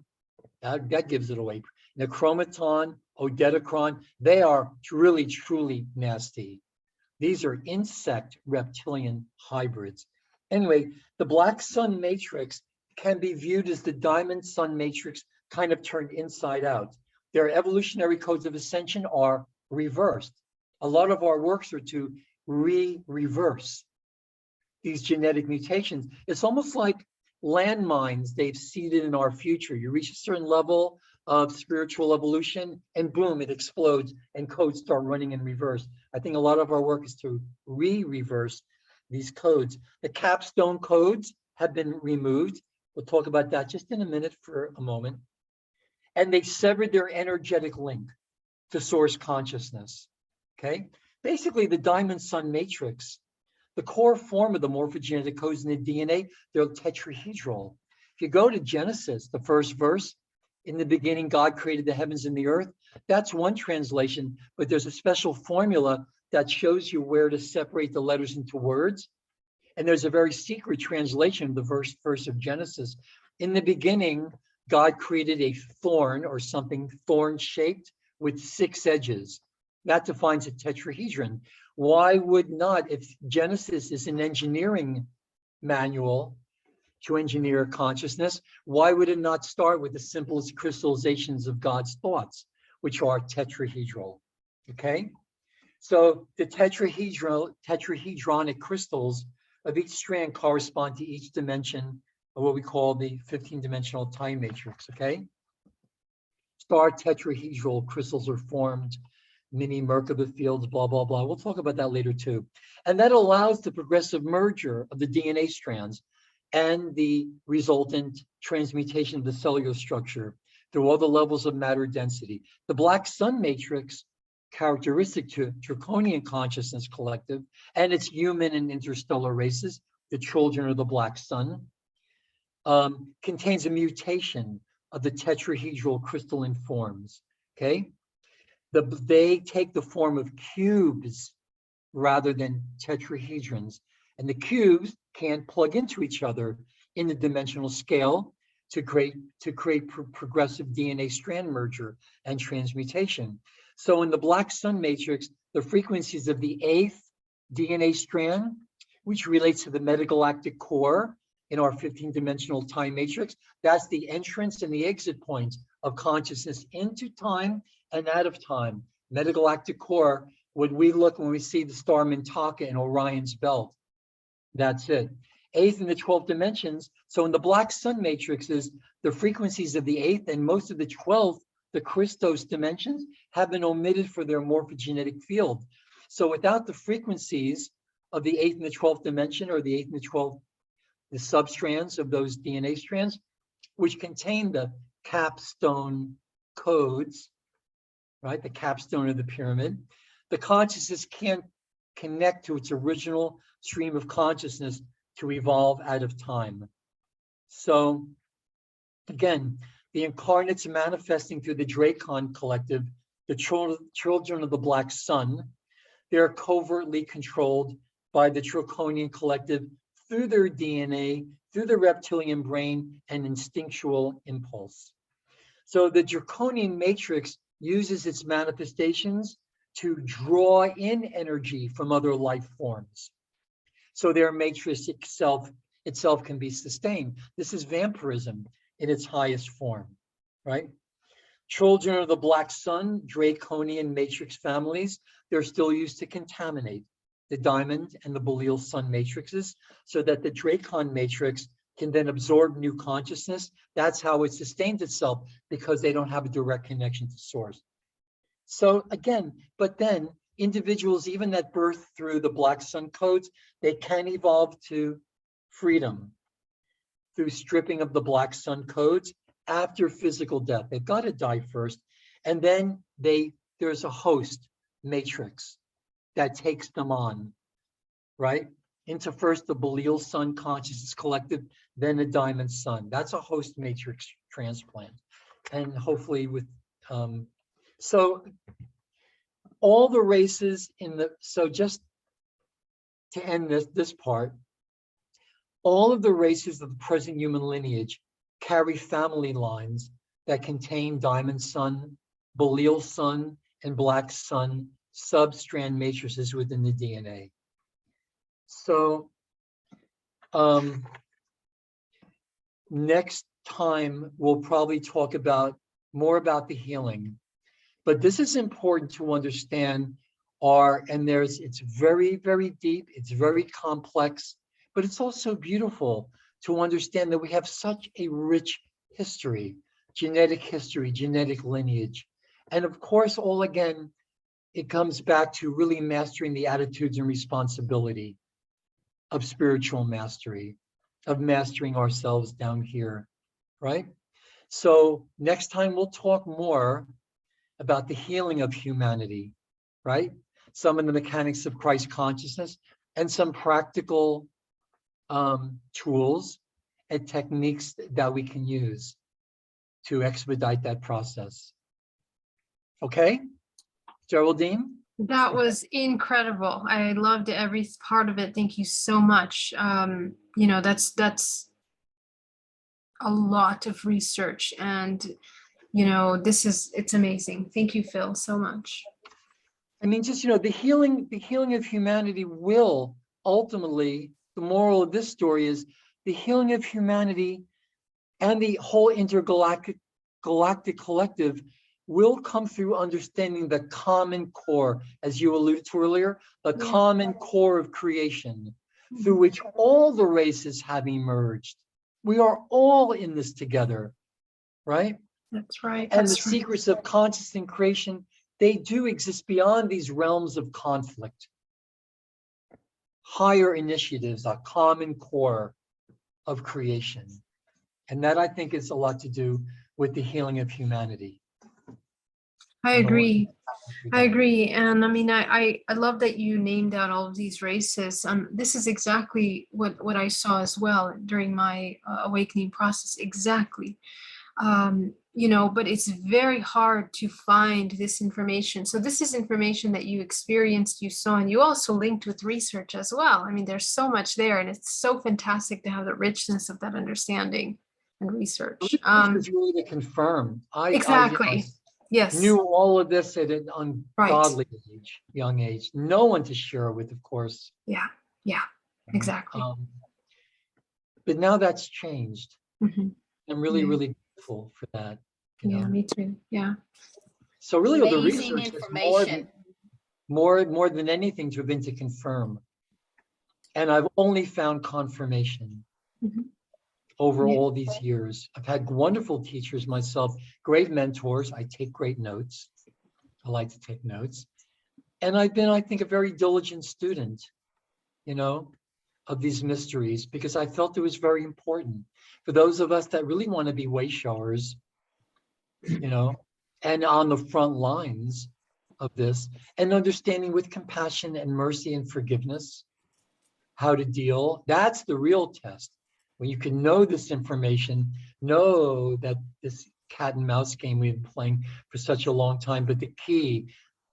that gives it away. Necromaton, Odedicron, they are really, truly nasty. These are insect reptilian hybrids. Anyway, the black sun matrix can be viewed as the diamond sun matrix kind of turned inside out. Their evolutionary codes of ascension are reversed. A lot of our works are to reverse these genetic mutations. It's almost like landmines they've seeded in our future. You reach a certain level of spiritual evolution and boom, it explodes and codes start running in reverse. I think a lot of our work is to reverse these codes. The capstone codes have been removed. We'll talk about that just in a minute for a moment. and they severed their energetic link to source consciousness. Okay, basically the diamond sun matrix, the core form of the morphogenetic codes in the DNA, they're tetrahedral. If you go to Genesis, the first verse, in the beginning, God created the heavens and the earth. That's one translation, but there's a special formula that shows you where to separate the letters into words. And there's a very secret translation of the verse of Genesis. In the beginning, God created a thorn or something thorn-shaped with 6 edges. That defines a tetrahedron. Why would not, if Genesis is an engineering manual to engineer consciousness, why would it not start with the simplest crystallizations of God's thoughts, which are tetrahedral? Okay, so the tetrahedronic crystals of each strand correspond to each dimension of what we call the 15-dimensional time matrix. Okay, star tetrahedral crystals are formed, mini Merkaba fields, blah, blah, blah. We'll talk about that later too. And that allows the progressive merger of the DNA strands and the resultant transmutation of the cellular structure through all the levels of matter density. The black sun matrix, characteristic to draconian consciousness collective and its human and interstellar races, the children of the black sun, contains a mutation of the tetrahedral crystalline forms. Okay, they take the form of cubes rather than tetrahedrons, and the cubes can't plug into each other in the dimensional scale to create progressive DNA strand merger and transmutation. So in the black sun matrix, the frequencies of the 8th DNA strand, which relates to the metagalactic core in our 15-dimensional time matrix, that's the entrance and the exit point of consciousness into time and out of time. Metagalactic core, when we see the star Mintaka in Orion's belt, that's it. 8th and the 12th dimensions. So in the black sun matrices, the frequencies of the 8th and most of the 12th, the Christos dimensions, have been omitted for their morphogenetic field. So without the frequencies of the 8th and the 12th dimension, or the 8th and the 12th, the substrands of those DNA strands, which contain the capstone codes, right? The capstone of the pyramid, the consciousness can't connect to its original stream of consciousness to evolve out of time. So again, the incarnates manifesting through the Dracon collective, the children of the black sun, they're covertly controlled by the draconian collective through their DNA, through the reptilian brain and instinctual impulse. So the draconian matrix uses its manifestations to draw in energy from other life forms. So their matrix itself can be sustained. This is vampirism in its highest form, right? Children of the black sun, draconian matrix families, they're still used to contaminate the diamond and the Belial sun matrices so that the Dracon matrix can then absorb new consciousness. That's how it sustains itself, because they don't have a direct connection to source. So again, but then individuals, even that birth through the black sun codes, they can evolve to freedom through stripping of the black sun codes after physical death. They've got to die first. And then there's a host matrix that takes them on, right? Into first the Belial sun consciousness collective, then the diamond sun. That's a host matrix transplant. And hopefully with, so all the races so just to end this part, all of the races of the present human lineage carry family lines that contain diamond sun, Belial sun, and black sun substrand matrices within the DNA. So next time we'll probably talk more about the healing, but this is important to understand. It's very, very deep, it's very complex, but it's also beautiful to understand that we have such a rich history, genetic lineage. And of course, it comes back to really mastering the attitudes and responsibility of spiritual mastery, of mastering ourselves down here, right? So next time we'll talk more about the healing of humanity, right? Some of the mechanics of Christ consciousness and some practical tools and techniques that we can use to expedite that process. Okay, Geraldine? That was incredible. I loved every part of it. Thank you so much. You know, that's a lot of research, and you know, it's amazing. Thank you, Phil, so much. I mean, just, the healing of humanity will ultimately, the moral of this story is the healing of humanity and the whole intergalactic collective will come through understanding the common core, as you alluded to earlier, the common core of creation, through which all the races have emerged. We are all in this together, right? That's right. And the That's right. secrets of consciousness creation, they do exist beyond these realms of conflict. Higher initiatives, a common core of creation. And that, I think, is a lot to do with the healing of humanity. I agree. I agree. And I mean, I love that you named out all of these races. This is exactly what I saw as well during my awakening process. Exactly. You know, but it's very hard to find this information. So this is information that you experienced, you saw, and you also linked with research as well. I mean, there's so much there, and it's so fantastic to have the richness of that understanding and research. It's really to confirm. Exactly. Yes. Knew all of this at an ungodly age, young age. No one to share it with, of course. Yeah. Yeah. Exactly. But now that's changed. Mm-hmm. I'm really, really grateful for that. Yeah, me too. Yeah. So really, the Amazing research information. is more than anything to have been to confirm. And I've only found confirmation over all these years. I've had wonderful teachers myself, great mentors. I take great notes. I like to take notes. And I've been, I think, a very diligent student, of these mysteries, because I felt it was very important for those of us that really want to be way showers, and on the front lines of this, and understanding with compassion and mercy and forgiveness how to deal. That's the real test. When you can know this information, know that this cat and mouse game we've been playing for such a long time, but the key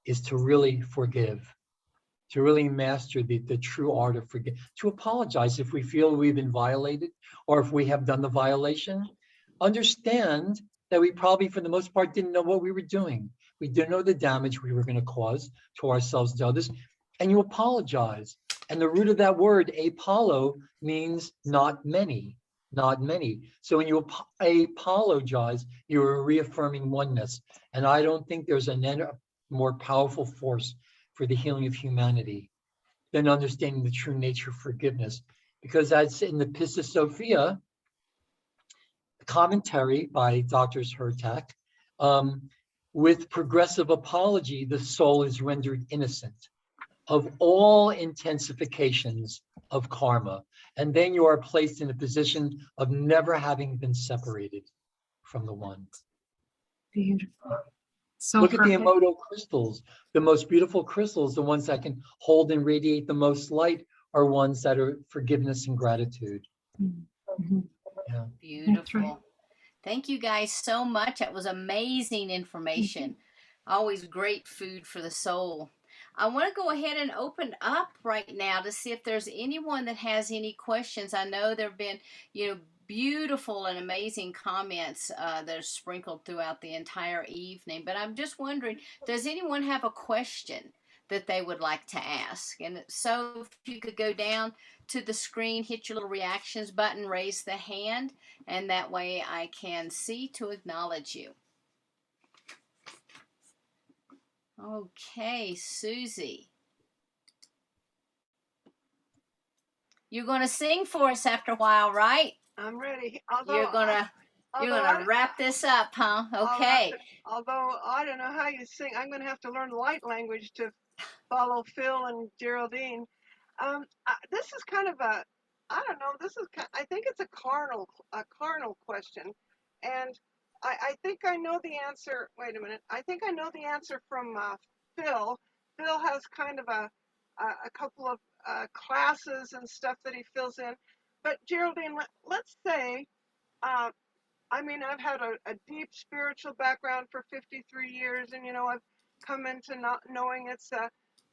is to really forgive, to really master the true art of forgive, to apologize if we feel we've been violated or if we have done the violation. Understand that we probably, for the most part, didn't know what we were doing. We didn't know the damage we were going to cause to ourselves, to others, and you apologize. And the root of that word, apollo, means not many, not many. So when you apologize, you're reaffirming oneness. And I don't think there's a more powerful force for the healing of humanity than understanding the true nature of forgiveness. Because as in the Pistis Sophia, the commentary by Drs. Hertak, with progressive apology, the soul is rendered innocent of all intensifications of karma. And then you are placed in a position of never having been separated from the one. Beautiful. So look perfect. at the Emoto crystals. The most beautiful crystals, the ones that can hold and radiate the most light, are ones that are forgiveness and gratitude. Mm-hmm. Yeah. Beautiful. Right. Thank you guys so much. That was amazing information. Always great food for the soul. I want to go ahead and open up right now to see if there's anyone that has any questions. I know there have been, beautiful and amazing comments that are sprinkled throughout the entire evening. But I'm just wondering, does anyone have a question that they would like to ask? And so if you could go down to the screen, hit your little reactions button, raise the hand, and that way I can see to acknowledge you. Okay, Susie. You're going to sing for us after a while, right? I'm ready. You're gonna wrap this up, huh? Okay. Although I don't know how you sing, I'm going to have to learn light language to follow Phil and Geraldine. This is kind of I don't know. I think it's a carnal question, and I think I know the answer. Wait a minute. I think I know the answer from Phil. Phil has kind of a couple of classes and stuff that he fills in. But Geraldine, let's say, uh, I mean, I've had a deep spiritual background for 53 years, and I've come into not knowing it's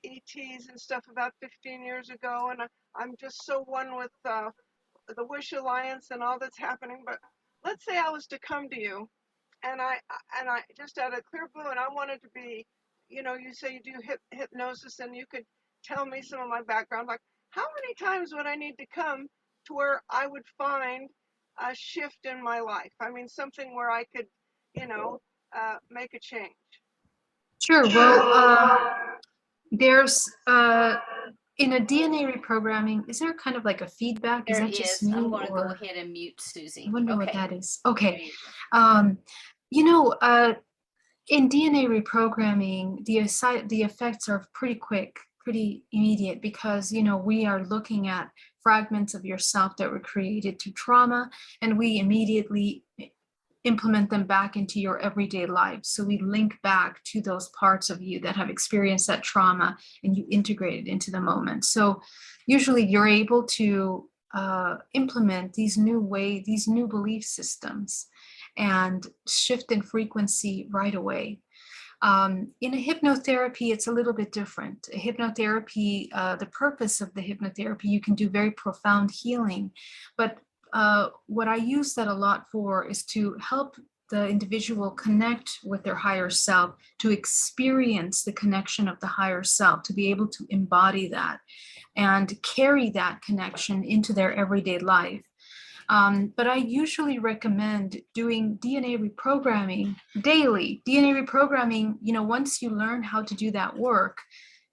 ETs and stuff about 15 years ago, and I'm just so one with the Wish Alliance and all that's happening. But let's say I was to come to you and I just out of clear blue, and I wanted to be, you say you do hypnosis, and you could tell me some of my background. Like, how many times would I need to come to where I would find a shift in my life? I mean, something where I could, make a change. Sure. Well, there's in a DNA reprogramming, is there kind of like a feedback? Is There that just is. me, I'm going to go or ahead and mute I Susie. wonder what Okay. that is? There Okay. you go. You know, in DNA reprogramming, the effects are pretty quick, pretty immediate, because we are looking at fragments of yourself that were created through trauma, and we immediately implement them back into your everyday life. So we link back to those parts of you that have experienced that trauma, and you integrate it into the moment. So usually you're able to implement these new belief systems and shift in frequency right away. In a hypnotherapy, it's a little bit different. A hypnotherapy, the purpose of the hypnotherapy, you can do very profound healing, but what I use that a lot for is to help the individual connect with their higher self, to experience the connection of the higher self, to be able to embody that and carry that connection into their everyday life. But I usually recommend doing DNA reprogramming daily. DNA reprogramming, once you learn how to do that work,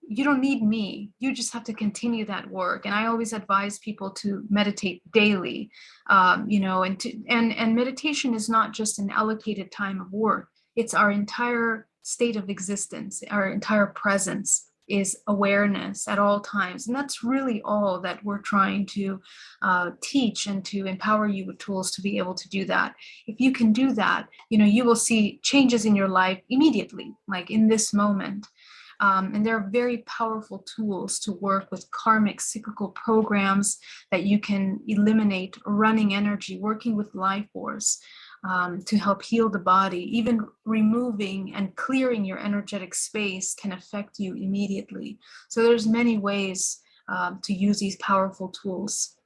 you don't need me. You just have to continue that work. And I always advise people to meditate daily, and meditation is not just an allocated time of work. It's our entire state of existence, our entire presence is awareness at all times. And that's really all that we're trying to teach, and to empower you with tools to be able to do that. If you can do that, you will see changes in your life immediately, like in this moment. And there are very powerful tools to work with karmic cyclical programs that you can eliminate running energy, working with life force to help heal the body. Even removing and clearing your energetic space can affect you immediately. So there's many ways to use these powerful tools.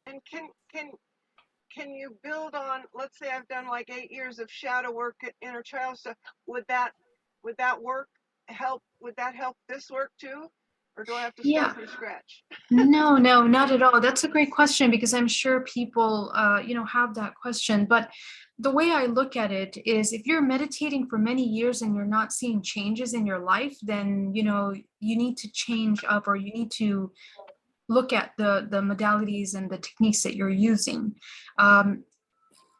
And can you build on? Let's say I've done like 8 years of shadow work at inner child stuff. Would that work help? Would that help this work too, or do I have to start from scratch? No, not at all. That's a great question, because I'm sure people, have that question. But the way I look at it is, if you're meditating for many years and you're not seeing changes in your life, then, you need to change up, or you need to look at the modalities and the techniques that you're using.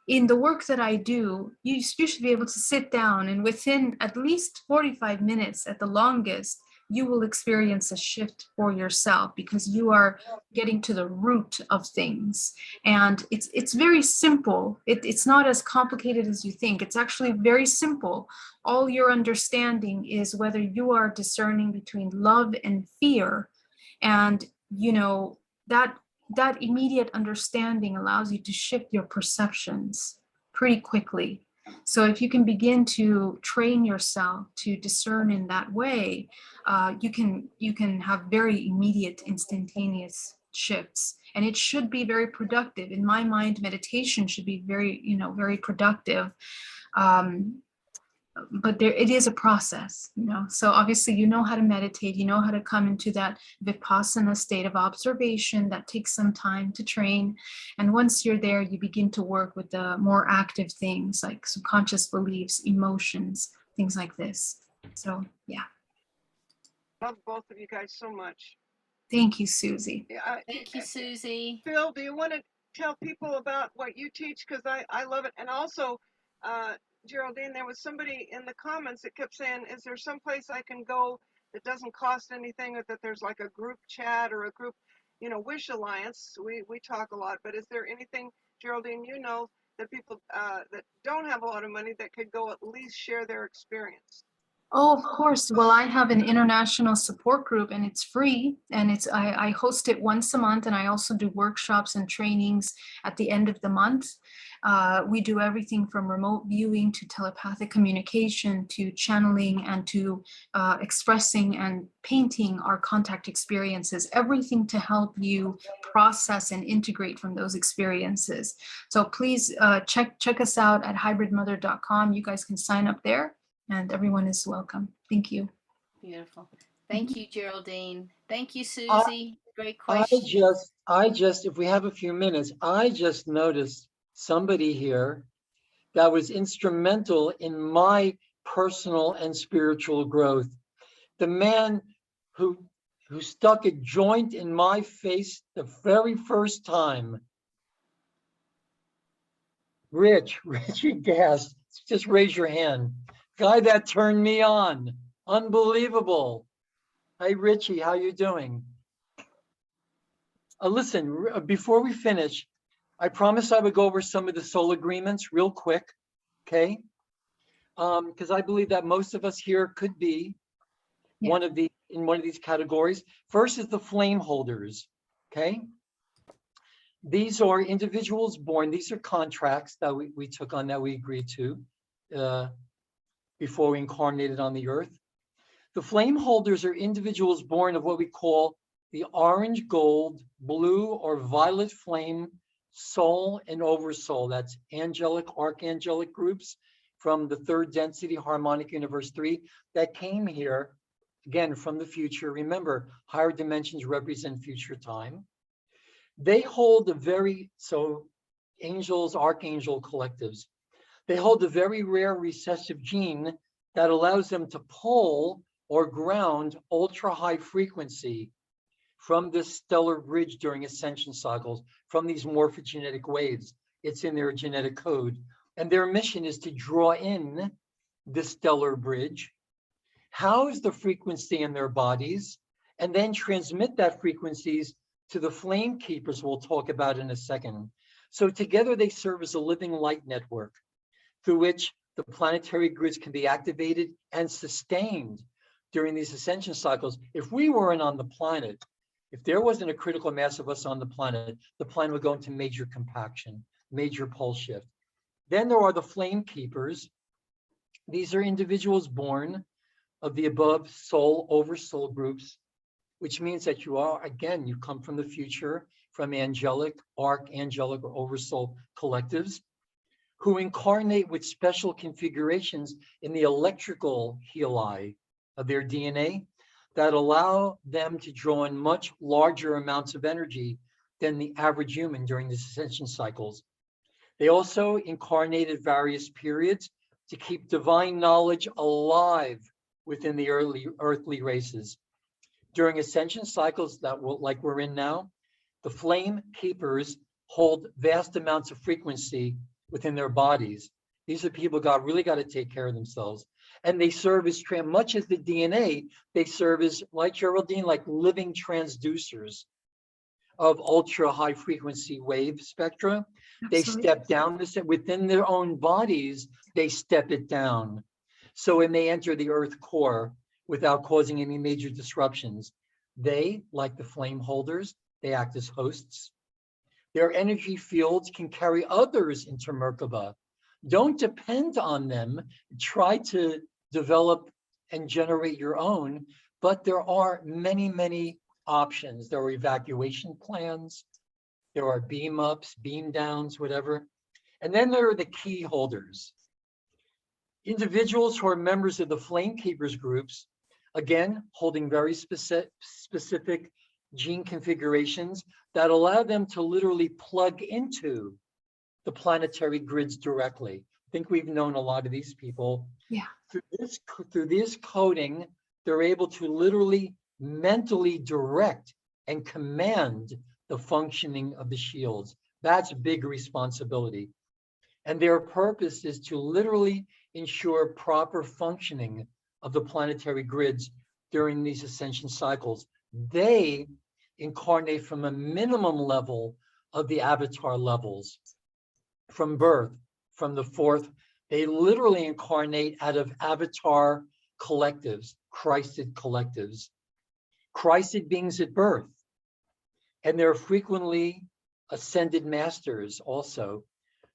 In the work that I do, you should be able to sit down, and within at least 45 minutes at the longest, you will experience a shift for yourself, because you are getting to the root of things. And it's very simple. It's not as complicated as you think. It's actually very simple. All your understanding is whether you are discerning between love and fear. And that immediate understanding allows you to shift your perceptions pretty quickly. So if you can begin to train yourself to discern in that way, you can have very immediate, instantaneous shifts, and it should be very productive. In my mind, meditation should be very productive. But it is a process, so obviously how to meditate, how to come into that vipassana state of observation. That takes some time to train, and once you're there, you begin to work with the more active things like subconscious beliefs, emotions, things like this. So yeah. Love both of you guys so much. Thank you, Susie. Yeah. Thank you, Susie. Phil, do you want to tell people about what you teach? Because I love it. And also, Geraldine, there was somebody in the comments that kept saying, is there some place I can go that doesn't cost anything, or that there's like a group chat or a group, Wish Alliance? We talk a lot, but is there anything, Geraldine, that people that don't have a lot of money that could go at least share their experience? Oh, of course. Well, I have an international support group and it's free, and I host it once a month, and I also do workshops and trainings at the end of the month. We do everything from remote viewing to telepathic communication to channeling and to expressing and painting our contact experiences, everything to help you process and integrate from those experiences. So please check us out at hybridmother.com. You guys can sign up there, and everyone is welcome. Thank you. Beautiful. Thank you, Geraldine. Thank you, I, Susie. Great question. if we have a few minutes, I just noticed somebody here that was instrumental in my personal and spiritual growth. The man who stuck a joint in my face the very first time. Richie Gas, just raise your hand. Guy that turned me on. Unbelievable. Hey, Richie, how you doing? Listen, before we finish, I promised I would go over some of the soul agreements real quick, okay? Because I believe that most of us here could be Yeah. in one of these categories. First is the flame holders, okay? These are individuals born, these are contracts that we took on, that we agreed to before we incarnated on the earth. The flame holders are individuals born of what we call the orange, gold, blue, or violet flame soul and oversoul. That's angelic, archangelic groups from the third density harmonic universe 3 that came here, again, from the future. Remember, higher dimensions represent future time. They hold angels, archangel collectives, they hold a very rare recessive gene that allows them to pull or ground ultra high frequency from this stellar bridge during ascension cycles, from these morphogenetic waves. It's in their genetic code. And their mission is to draw in the stellar bridge, house the frequency in their bodies, and then transmit that frequencies to the flame keepers we'll talk about in a second. So together they serve as a living light network through which the planetary grids can be activated and sustained during these ascension cycles. If we weren't on the planet, if there wasn't a critical mass of us on the planet would go into major compaction, major pole shift. Then there are the flame keepers. These are individuals born of the above soul oversoul groups, which means that you are, again, you come from the future, from angelic, archangelic, or oversoul collectives who incarnate with special configurations in the electrical heli of their DNA that allow them to draw in much larger amounts of energy than the average human during the ascension cycles. They also incarnated various periods to keep divine knowledge alive within the earthly races. During ascension cycles like we're in now, the flame keepers hold vast amounts of frequency within their bodies. These are people really got to take care of themselves. And they serve as, much as the DNA, they serve as, like Geraldine, like living transducers of ultra high frequency wave spectra. Absolutely. They step down this within their own bodies, they step it down. So it may enter the earth core without causing any major disruptions. They, like the flame holders, they act as hosts. Their energy fields can carry others into Merkaba. Don't depend on them. Try to develop and generate your own, but there are many, many options. There are evacuation plans. There are beam ups, beam downs, whatever. And then there are the key holders. Individuals who are members of the Flame Keepers groups, again, holding very specific gene configurations that allow them to literally plug into the planetary grids directly. I think we've known a lot of these people. Yeah. Through this coding, they're able to literally mentally direct and command the functioning of the shields. That's big responsibility. And their purpose is to literally ensure proper functioning of the planetary grids during these ascension cycles. They incarnate from a minimum level of the avatar levels. from birth, from the fourth. They literally incarnate out of avatar collectives, Christed collectives, Christed beings at birth. And there are frequently ascended masters also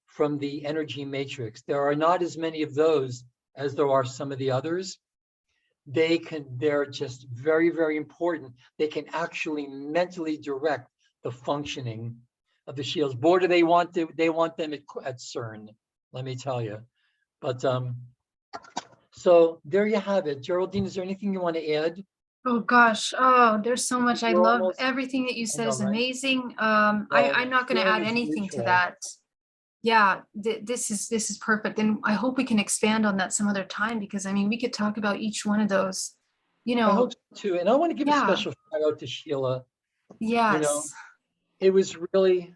from the energy matrix. There are not as many of those as there are some of the others. They're just very, very important. They can actually mentally direct the functioning of the shields. Boy, do they want them at CERN, let me tell you. But so there you have it. Geraldine, is there anything you want to add? Oh gosh, oh, there's so much. I We're love almost, everything that you I said know, is right? amazing. Well, I'm not going to sharing add is anything to mutual. that. Yeah, this is perfect. And I hope we can expand on that some other time, because I mean, we could talk about each one of those, you I know. hope so too. And I want to give a Yeah, special shout out to Sheila. You know, yes. it was really,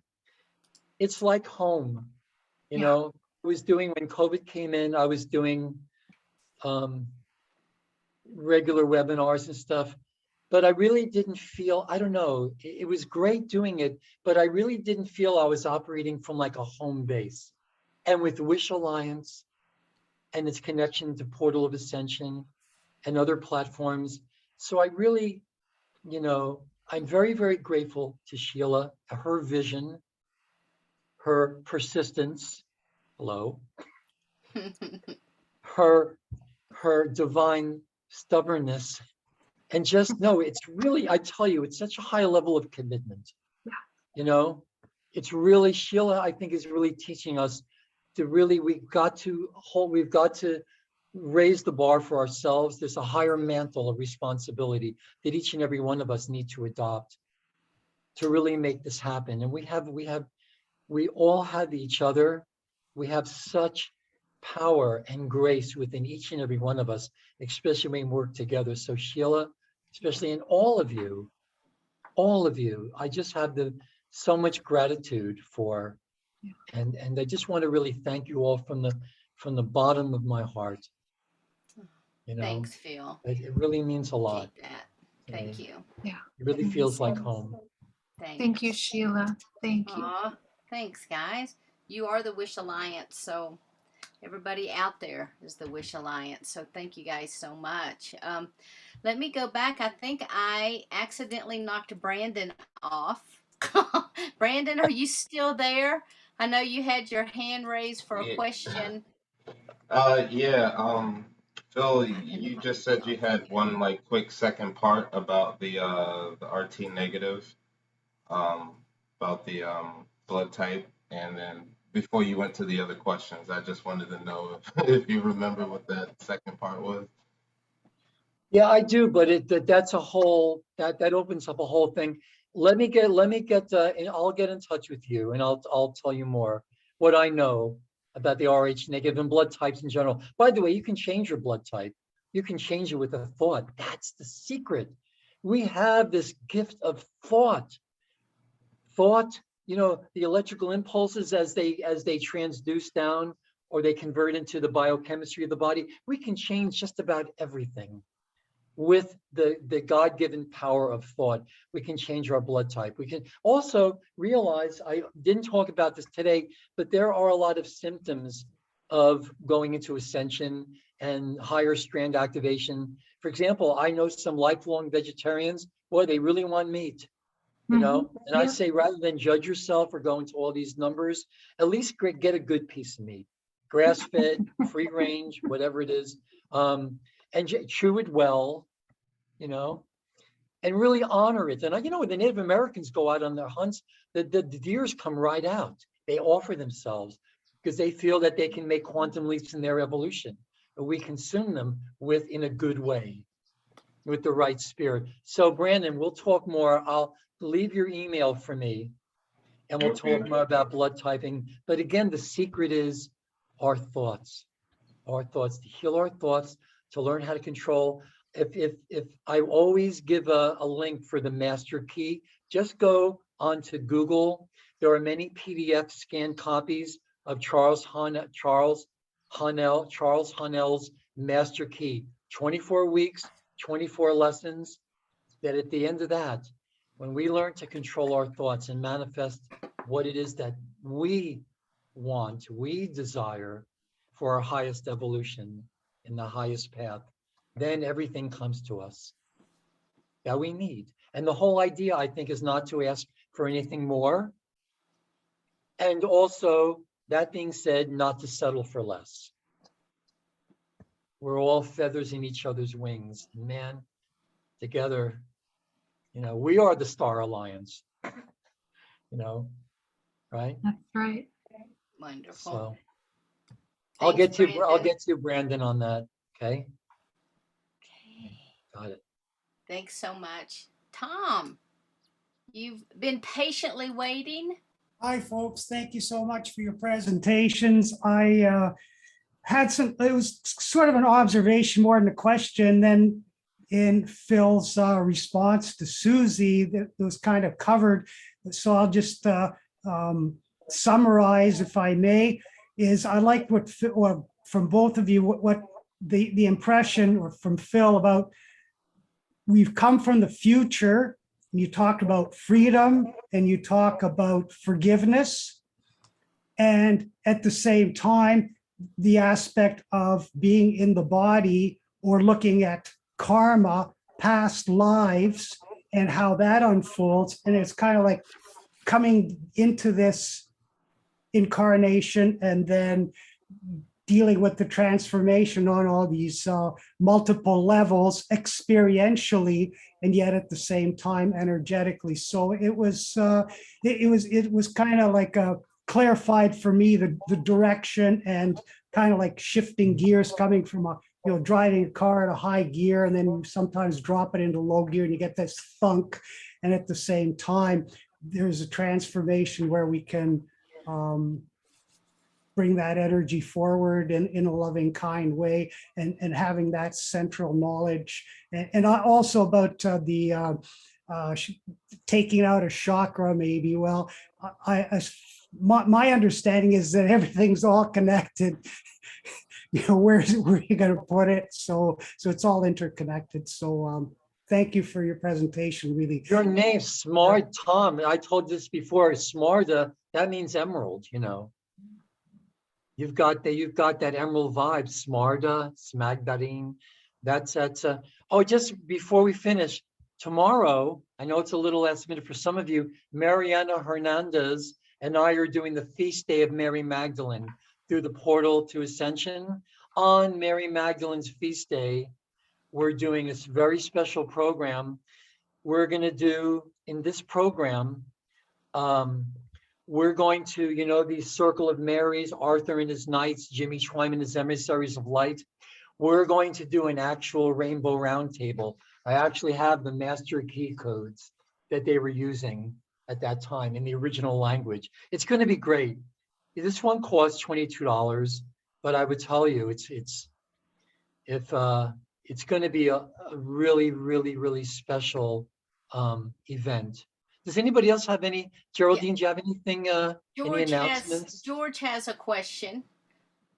it's like home. You Yeah. know, I was doing, when COVID came in, I was doing regular webinars and stuff, but I really didn't feel, I don't know, it was great doing it, but I really didn't feel I was operating from like a home base. And with Wish Alliance and its connection to Portal of Ascension and other platforms. So I really, you know, I'm very, very grateful to Sheila, her vision, her persistence, hello, her divine stubbornness. And just know, it's really, I tell you, it's such a high level of commitment. Yeah. You know, it's really, Sheila, I think, is really teaching us to really, we've got to raise the bar for ourselves. There's a higher mantle of responsibility that each and every one of us need to adopt to really make this happen. And we all have each other. We have such power and grace within each and every one of us, especially when we work together. So Sheila, especially in all of you, I just have so much gratitude for, and I just want to really thank you all from the bottom of my heart. You know, Thanks, Phil. it really means a lot. Appreciate that. Thank you. Yeah. It really feels like home. Thanks. Thank you, Sheila. Thank you. Aw, thanks, guys. You are the Wish Alliance, so everybody out there is the Wish Alliance. So thank you guys so much. Let me go back. I think I accidentally knocked Brandon off. Brandon, are you still there? I know you had your hand raised for a Yeah. question. Yeah. Phil, you just said you had one like quick second part about the RT negative, um, about the blood type, and then before you went to the other questions, I just wanted to know if you remember what that second part was. Yeah, I do, but that's a whole that opens up a whole thing. Let me get and I'll get in touch with you and I'll tell you more what I know about the Rh negative and blood types in general. By the way, you can change your blood type. You can change it with a thought. That's the secret. We have this gift of thought. Thought, you know, the electrical impulses as they transduce down or they convert into the biochemistry of the body, we can change just about everything. With the God-given power of thought, we can change our blood type. We can also realize, I didn't talk about this today, but there are a lot of symptoms of going into ascension and higher strand activation. For example, I know some lifelong vegetarians, boy, they really want meat, you know? And I say, rather than judge yourself or go into all these numbers, at least get a good piece of meat, grass-fed, free range, whatever it is. And chew it well, you know, and really honor it. And you know, when the Native Americans go out on their hunts, the deers come right out. They offer themselves because they feel that they can make quantum leaps in their evolution. But we consume them in a good way, with the right spirit. So Brandon, we'll talk more. I'll leave your email for me and we'll talk more about blood typing. But again, the secret is our thoughts, to heal our thoughts, to learn how to control. If I always give a link for the master key, just go onto Google. There are many PDF scanned copies of Charles Haanel's master key, 24 weeks, 24 lessons, that at the end of that, when we learn to control our thoughts and manifest what it is that we want, we desire for our highest evolution in the highest path, then everything comes to us that we need. And the whole idea, I think, is not to ask for anything more. And also, that being said, not to settle for less. We're all feathers in each other's wings. Man, together, we are the Star Alliance, right? That's right. Wonderful. So Thanks, I'll Brandon. get to Brandon on that. Okay. Okay. Got it. Thanks so much. Tom, you've been patiently waiting. Hi, folks. Thank you so much for your presentations. I had it was sort of an observation more than a question. Then in Phil's response to Susie, that was kind of covered. So I'll just summarize, if I may, is I like what from both of you, what the impression or from Phil about we've come from the future. You talk about freedom and you talk about forgiveness. And at the same time, the aspect of being in the body or looking at karma, past lives, and how that unfolds. And it's kind of like coming into this incarnation and then dealing with the transformation on all these multiple levels experientially, and yet at the same time energetically. So it was kind of like clarified for me the direction and kind of like shifting gears, coming from driving a car at a high gear and then sometimes drop it into low gear and you get this thunk, and at the same time there's a transformation where we can bring that energy forward in a loving, kind way, and having that central knowledge. And also about taking out a chakra, maybe. Well, my understanding is that everything's all connected. Where are you going to put it? So it's all interconnected. So thank you for your presentation. Really, Your name, Smart Tom. I told this before. Smarta, that means emerald. You've got that emerald vibe, Smarta, Smagdarin. That's just before we finish, tomorrow, I know it's a little last minute for some of you, Mariana Hernandez and I are doing the feast day of Mary Magdalene through the portal to Ascension. On Mary Magdalene's feast day, we're doing this very special program. We're going to do in this program, we're going to, the Circle of Marys, Arthur and his Knights, Jimmy Twyman, his Emissaries of Light. We're going to do an actual rainbow roundtable. I actually have the master key codes that they were using at that time in the original language. It's going to be great. This one costs $22, but I would tell you it's going to be a really, really, really special event. Does anybody else have any? Geraldine, do you have anything? Any announcements? George has a question.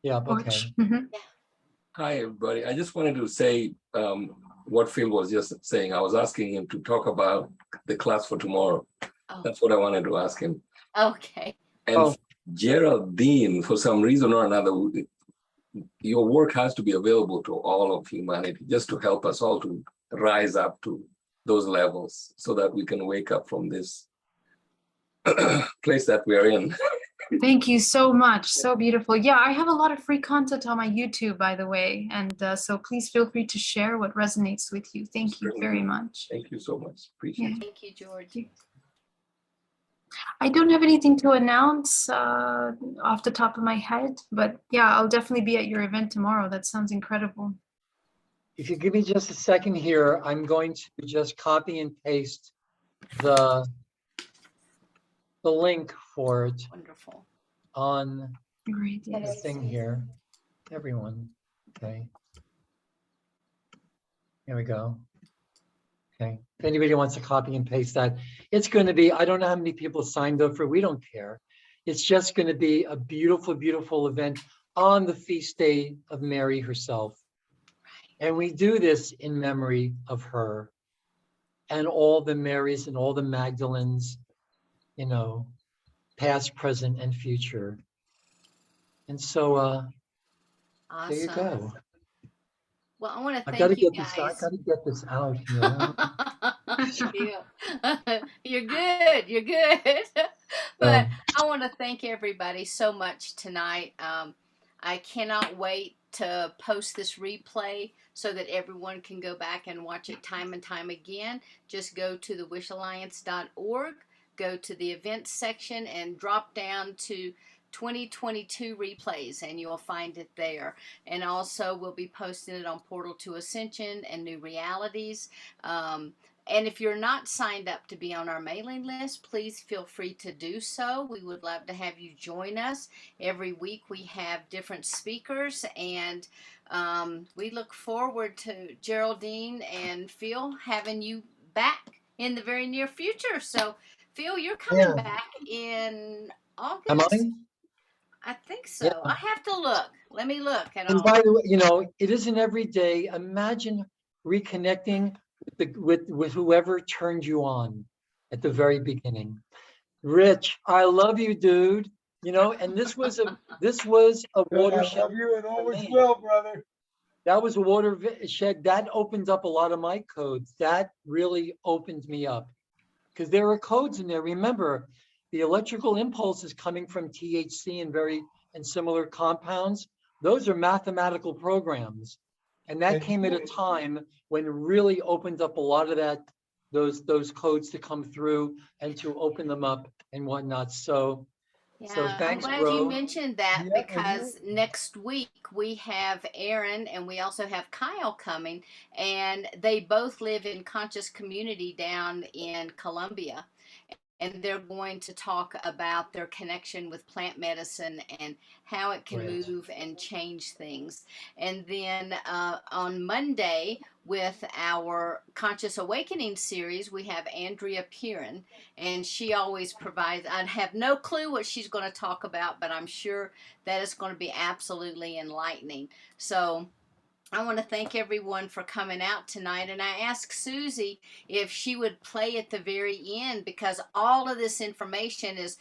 Yeah. Okay. Mhm. Hi, everybody. I just wanted to say what Phil was just saying. I was asking him to talk about the class for tomorrow. Oh. That's what I wanted to ask him. Okay. And Geraldine, for some reason or another, your work has to be available to all of humanity, just to help us all to rise up to those levels so that we can wake up from this place that we're in. Thank you so much. So beautiful. Yeah, I have a lot of free content on my YouTube, by the way. And so please feel free to share what resonates with you. Thank you very much. Thank you so much. Appreciate it. Thank you, George. I don't have anything to announce off the top of my head, but yeah, I'll definitely be at your event tomorrow. That sounds incredible. If you give me just a second here, I'm going to just copy and paste the link for it. Wonderful. On Great. the Yes. thing here. Everyone. Okay. Here we go. Okay. If anybody wants to copy and paste that, it's going to be, I don't know how many people signed up for it. We don't care. It's just going to be a beautiful, beautiful event on the feast day of Mary herself. And we do this in memory of her and all the Marys and all the Magdalens, past, present, and future. And so there you Awesome. go. Well, I want to I gotta thank you get this. I guys. gotta get this out here. Yeah. You're good. You're good. But So, I want to thank everybody so much tonight. I cannot wait to post this replay so that everyone can go back and watch it time and time again. Just go to thewishalliance.org, go to the events section, and drop down to 2022 replays, and you'll find it there. And also, we'll be posting it on Portal to Ascension and New Realities. And if you're not signed up to be on our mailing list, please feel free to do so. We would love to have you join us. Every week we have different speakers, and we look forward to Geraldine and Phil having you back in the very near future. So, Phil, you're coming yeah. back in Am I? August? I think Yeah. so. I have to look. Let me look. And And by the way, it isn't every day. Imagine reconnecting with whoever turned you on at the very beginning. Rich, I love you, dude. And this was a watershed. I love you and for always me. will, brother. That was a watershed that opened up a lot of my codes. That really opened me up because there are codes in there. Remember, the electrical impulses coming from THC and similar compounds. Those are mathematical programs, and that came at a time when it really opened up a lot of those codes to come through and to open them up and whatnot. So yeah, I'm thanks, glad you bro. mentioned that Yeah, because next week we have Aaron and we also have Kyle coming, and they both live in Conscious Community down in Colombia. And they're going to talk about their connection with plant medicine and how it can Great. move and change things. And then on Monday, with our Conscious Awakening series, we have Andrea Piran, and she always provides. I have no clue what she's going to talk about, but I'm sure that is going to be absolutely enlightening. So I want to thank everyone for coming out tonight. And I asked Susie if she would play at the very end because all of this information is,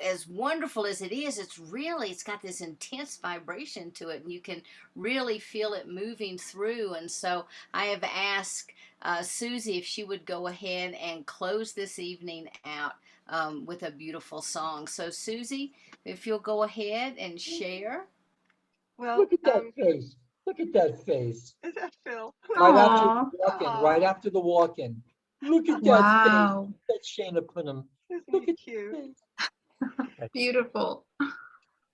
as wonderful as it is, it's got this intense vibration to it. And you can really feel it moving through. And so I have asked Susie if she would go ahead and close this evening out with a beautiful song. So, Susie, if you'll go ahead and share. Well, Look at that face. Look at that face. is that Phil? Right after the Aw, walk-in. Aw. Right after the walk-in. Look at that face. wow, That Shayna put him. Isn't Look he at cute? that. beautiful.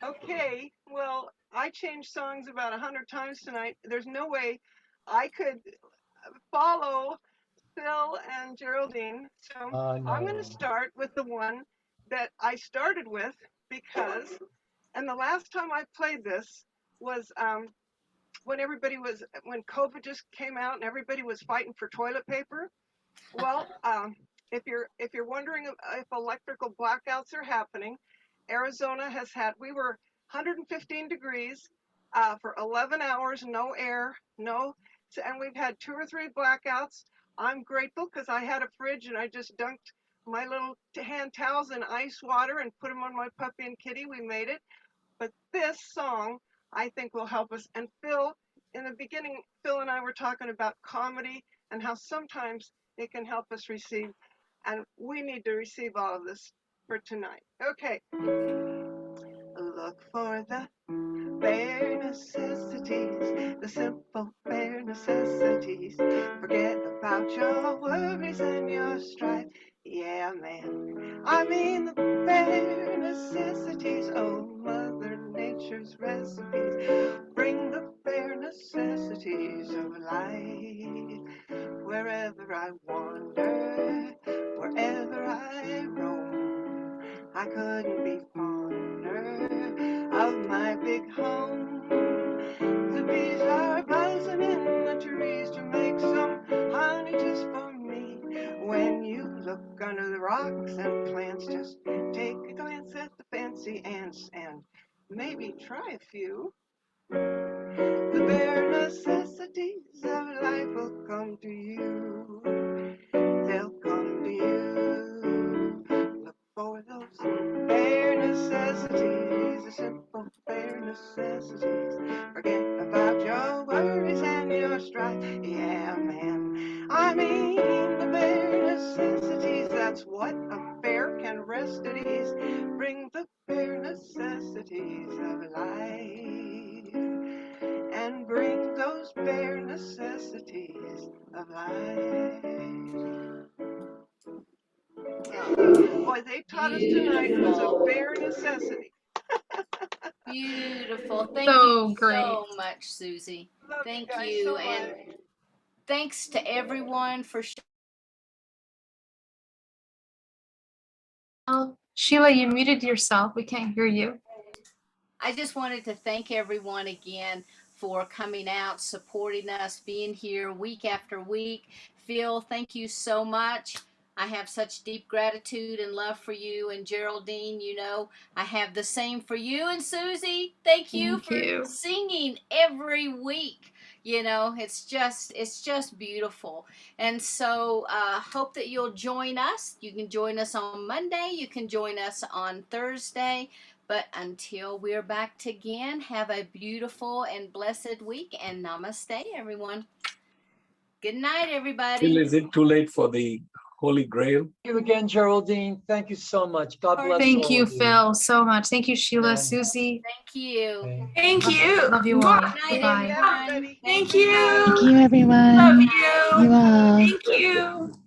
Okay, well, I changed songs about 100 times tonight. There's no way I could follow Phil and Geraldine. So I'm going to No. start with the one that I started with because, and the last time I played this was when when COVID just came out and everybody was fighting for toilet paper. Well, if you're wondering if electrical blackouts are happening, Arizona we were 115 degrees for 11 hours, no air, and we've had 2 or 3 blackouts. I'm grateful because I had a fridge and I just dunked my little hand towels in ice water and put them on my puppy and kitty. We made it. But this song, I think, will help us. And Phil, in the beginning, Phil and I were talking about comedy and how sometimes it can help us receive. And we need to receive all of this for tonight. Okay. Look for the bare necessities, the simple bare necessities. Forget about your worries and your strife. Yeah, man. I mean the bare necessities. Oh, Mother Nature's recipes. Bring the bare necessities of life. Wherever I wander, wherever I roam, I couldn't be fonder of my big home. The bees are buzzing in the trees to make some honey just for me. When you look under the rocks and plants, just take a glance at the fancy ants and maybe try a few. The bare necessities of life will come to you. They'll come to you. Look for those bare necessities, the simple bare yesterday's, bring the bare necessities of life, and bring those bare necessities of life. Boy, they taught us tonight it was a Beautiful. bare necessity. Beautiful. Thank So you great. so much, Susie. Love you Thank guys you. so And much. thanks to everyone for Oh, Sheila, you muted yourself. We can't hear you. I just wanted to thank everyone again for coming out, supporting us, being here week after week. Phil, thank you so much. I have such deep gratitude and love for you. And Geraldine, you know, I have the same for you. And Susie, thank you Thank for you. singing every week. You know, it's just beautiful. And so hope that you'll join us. You can join us on Monday. You can join us on Thursday. But until we're back again, have a beautiful and blessed week, and namaste, everyone. Good night, Phil, everybody. is it too late for the Holy Grail? Thank you again, Geraldine. Thank you so much. God bless Thank all you, of you. Phil, so much. Thank you, Sheila, And, Susie. Thank you. okay. Thank you. Love you all. Good night, Bye. everyone. Everybody. Thank you. you. Thank you, everyone. Love Good you. night. You all. Thank you.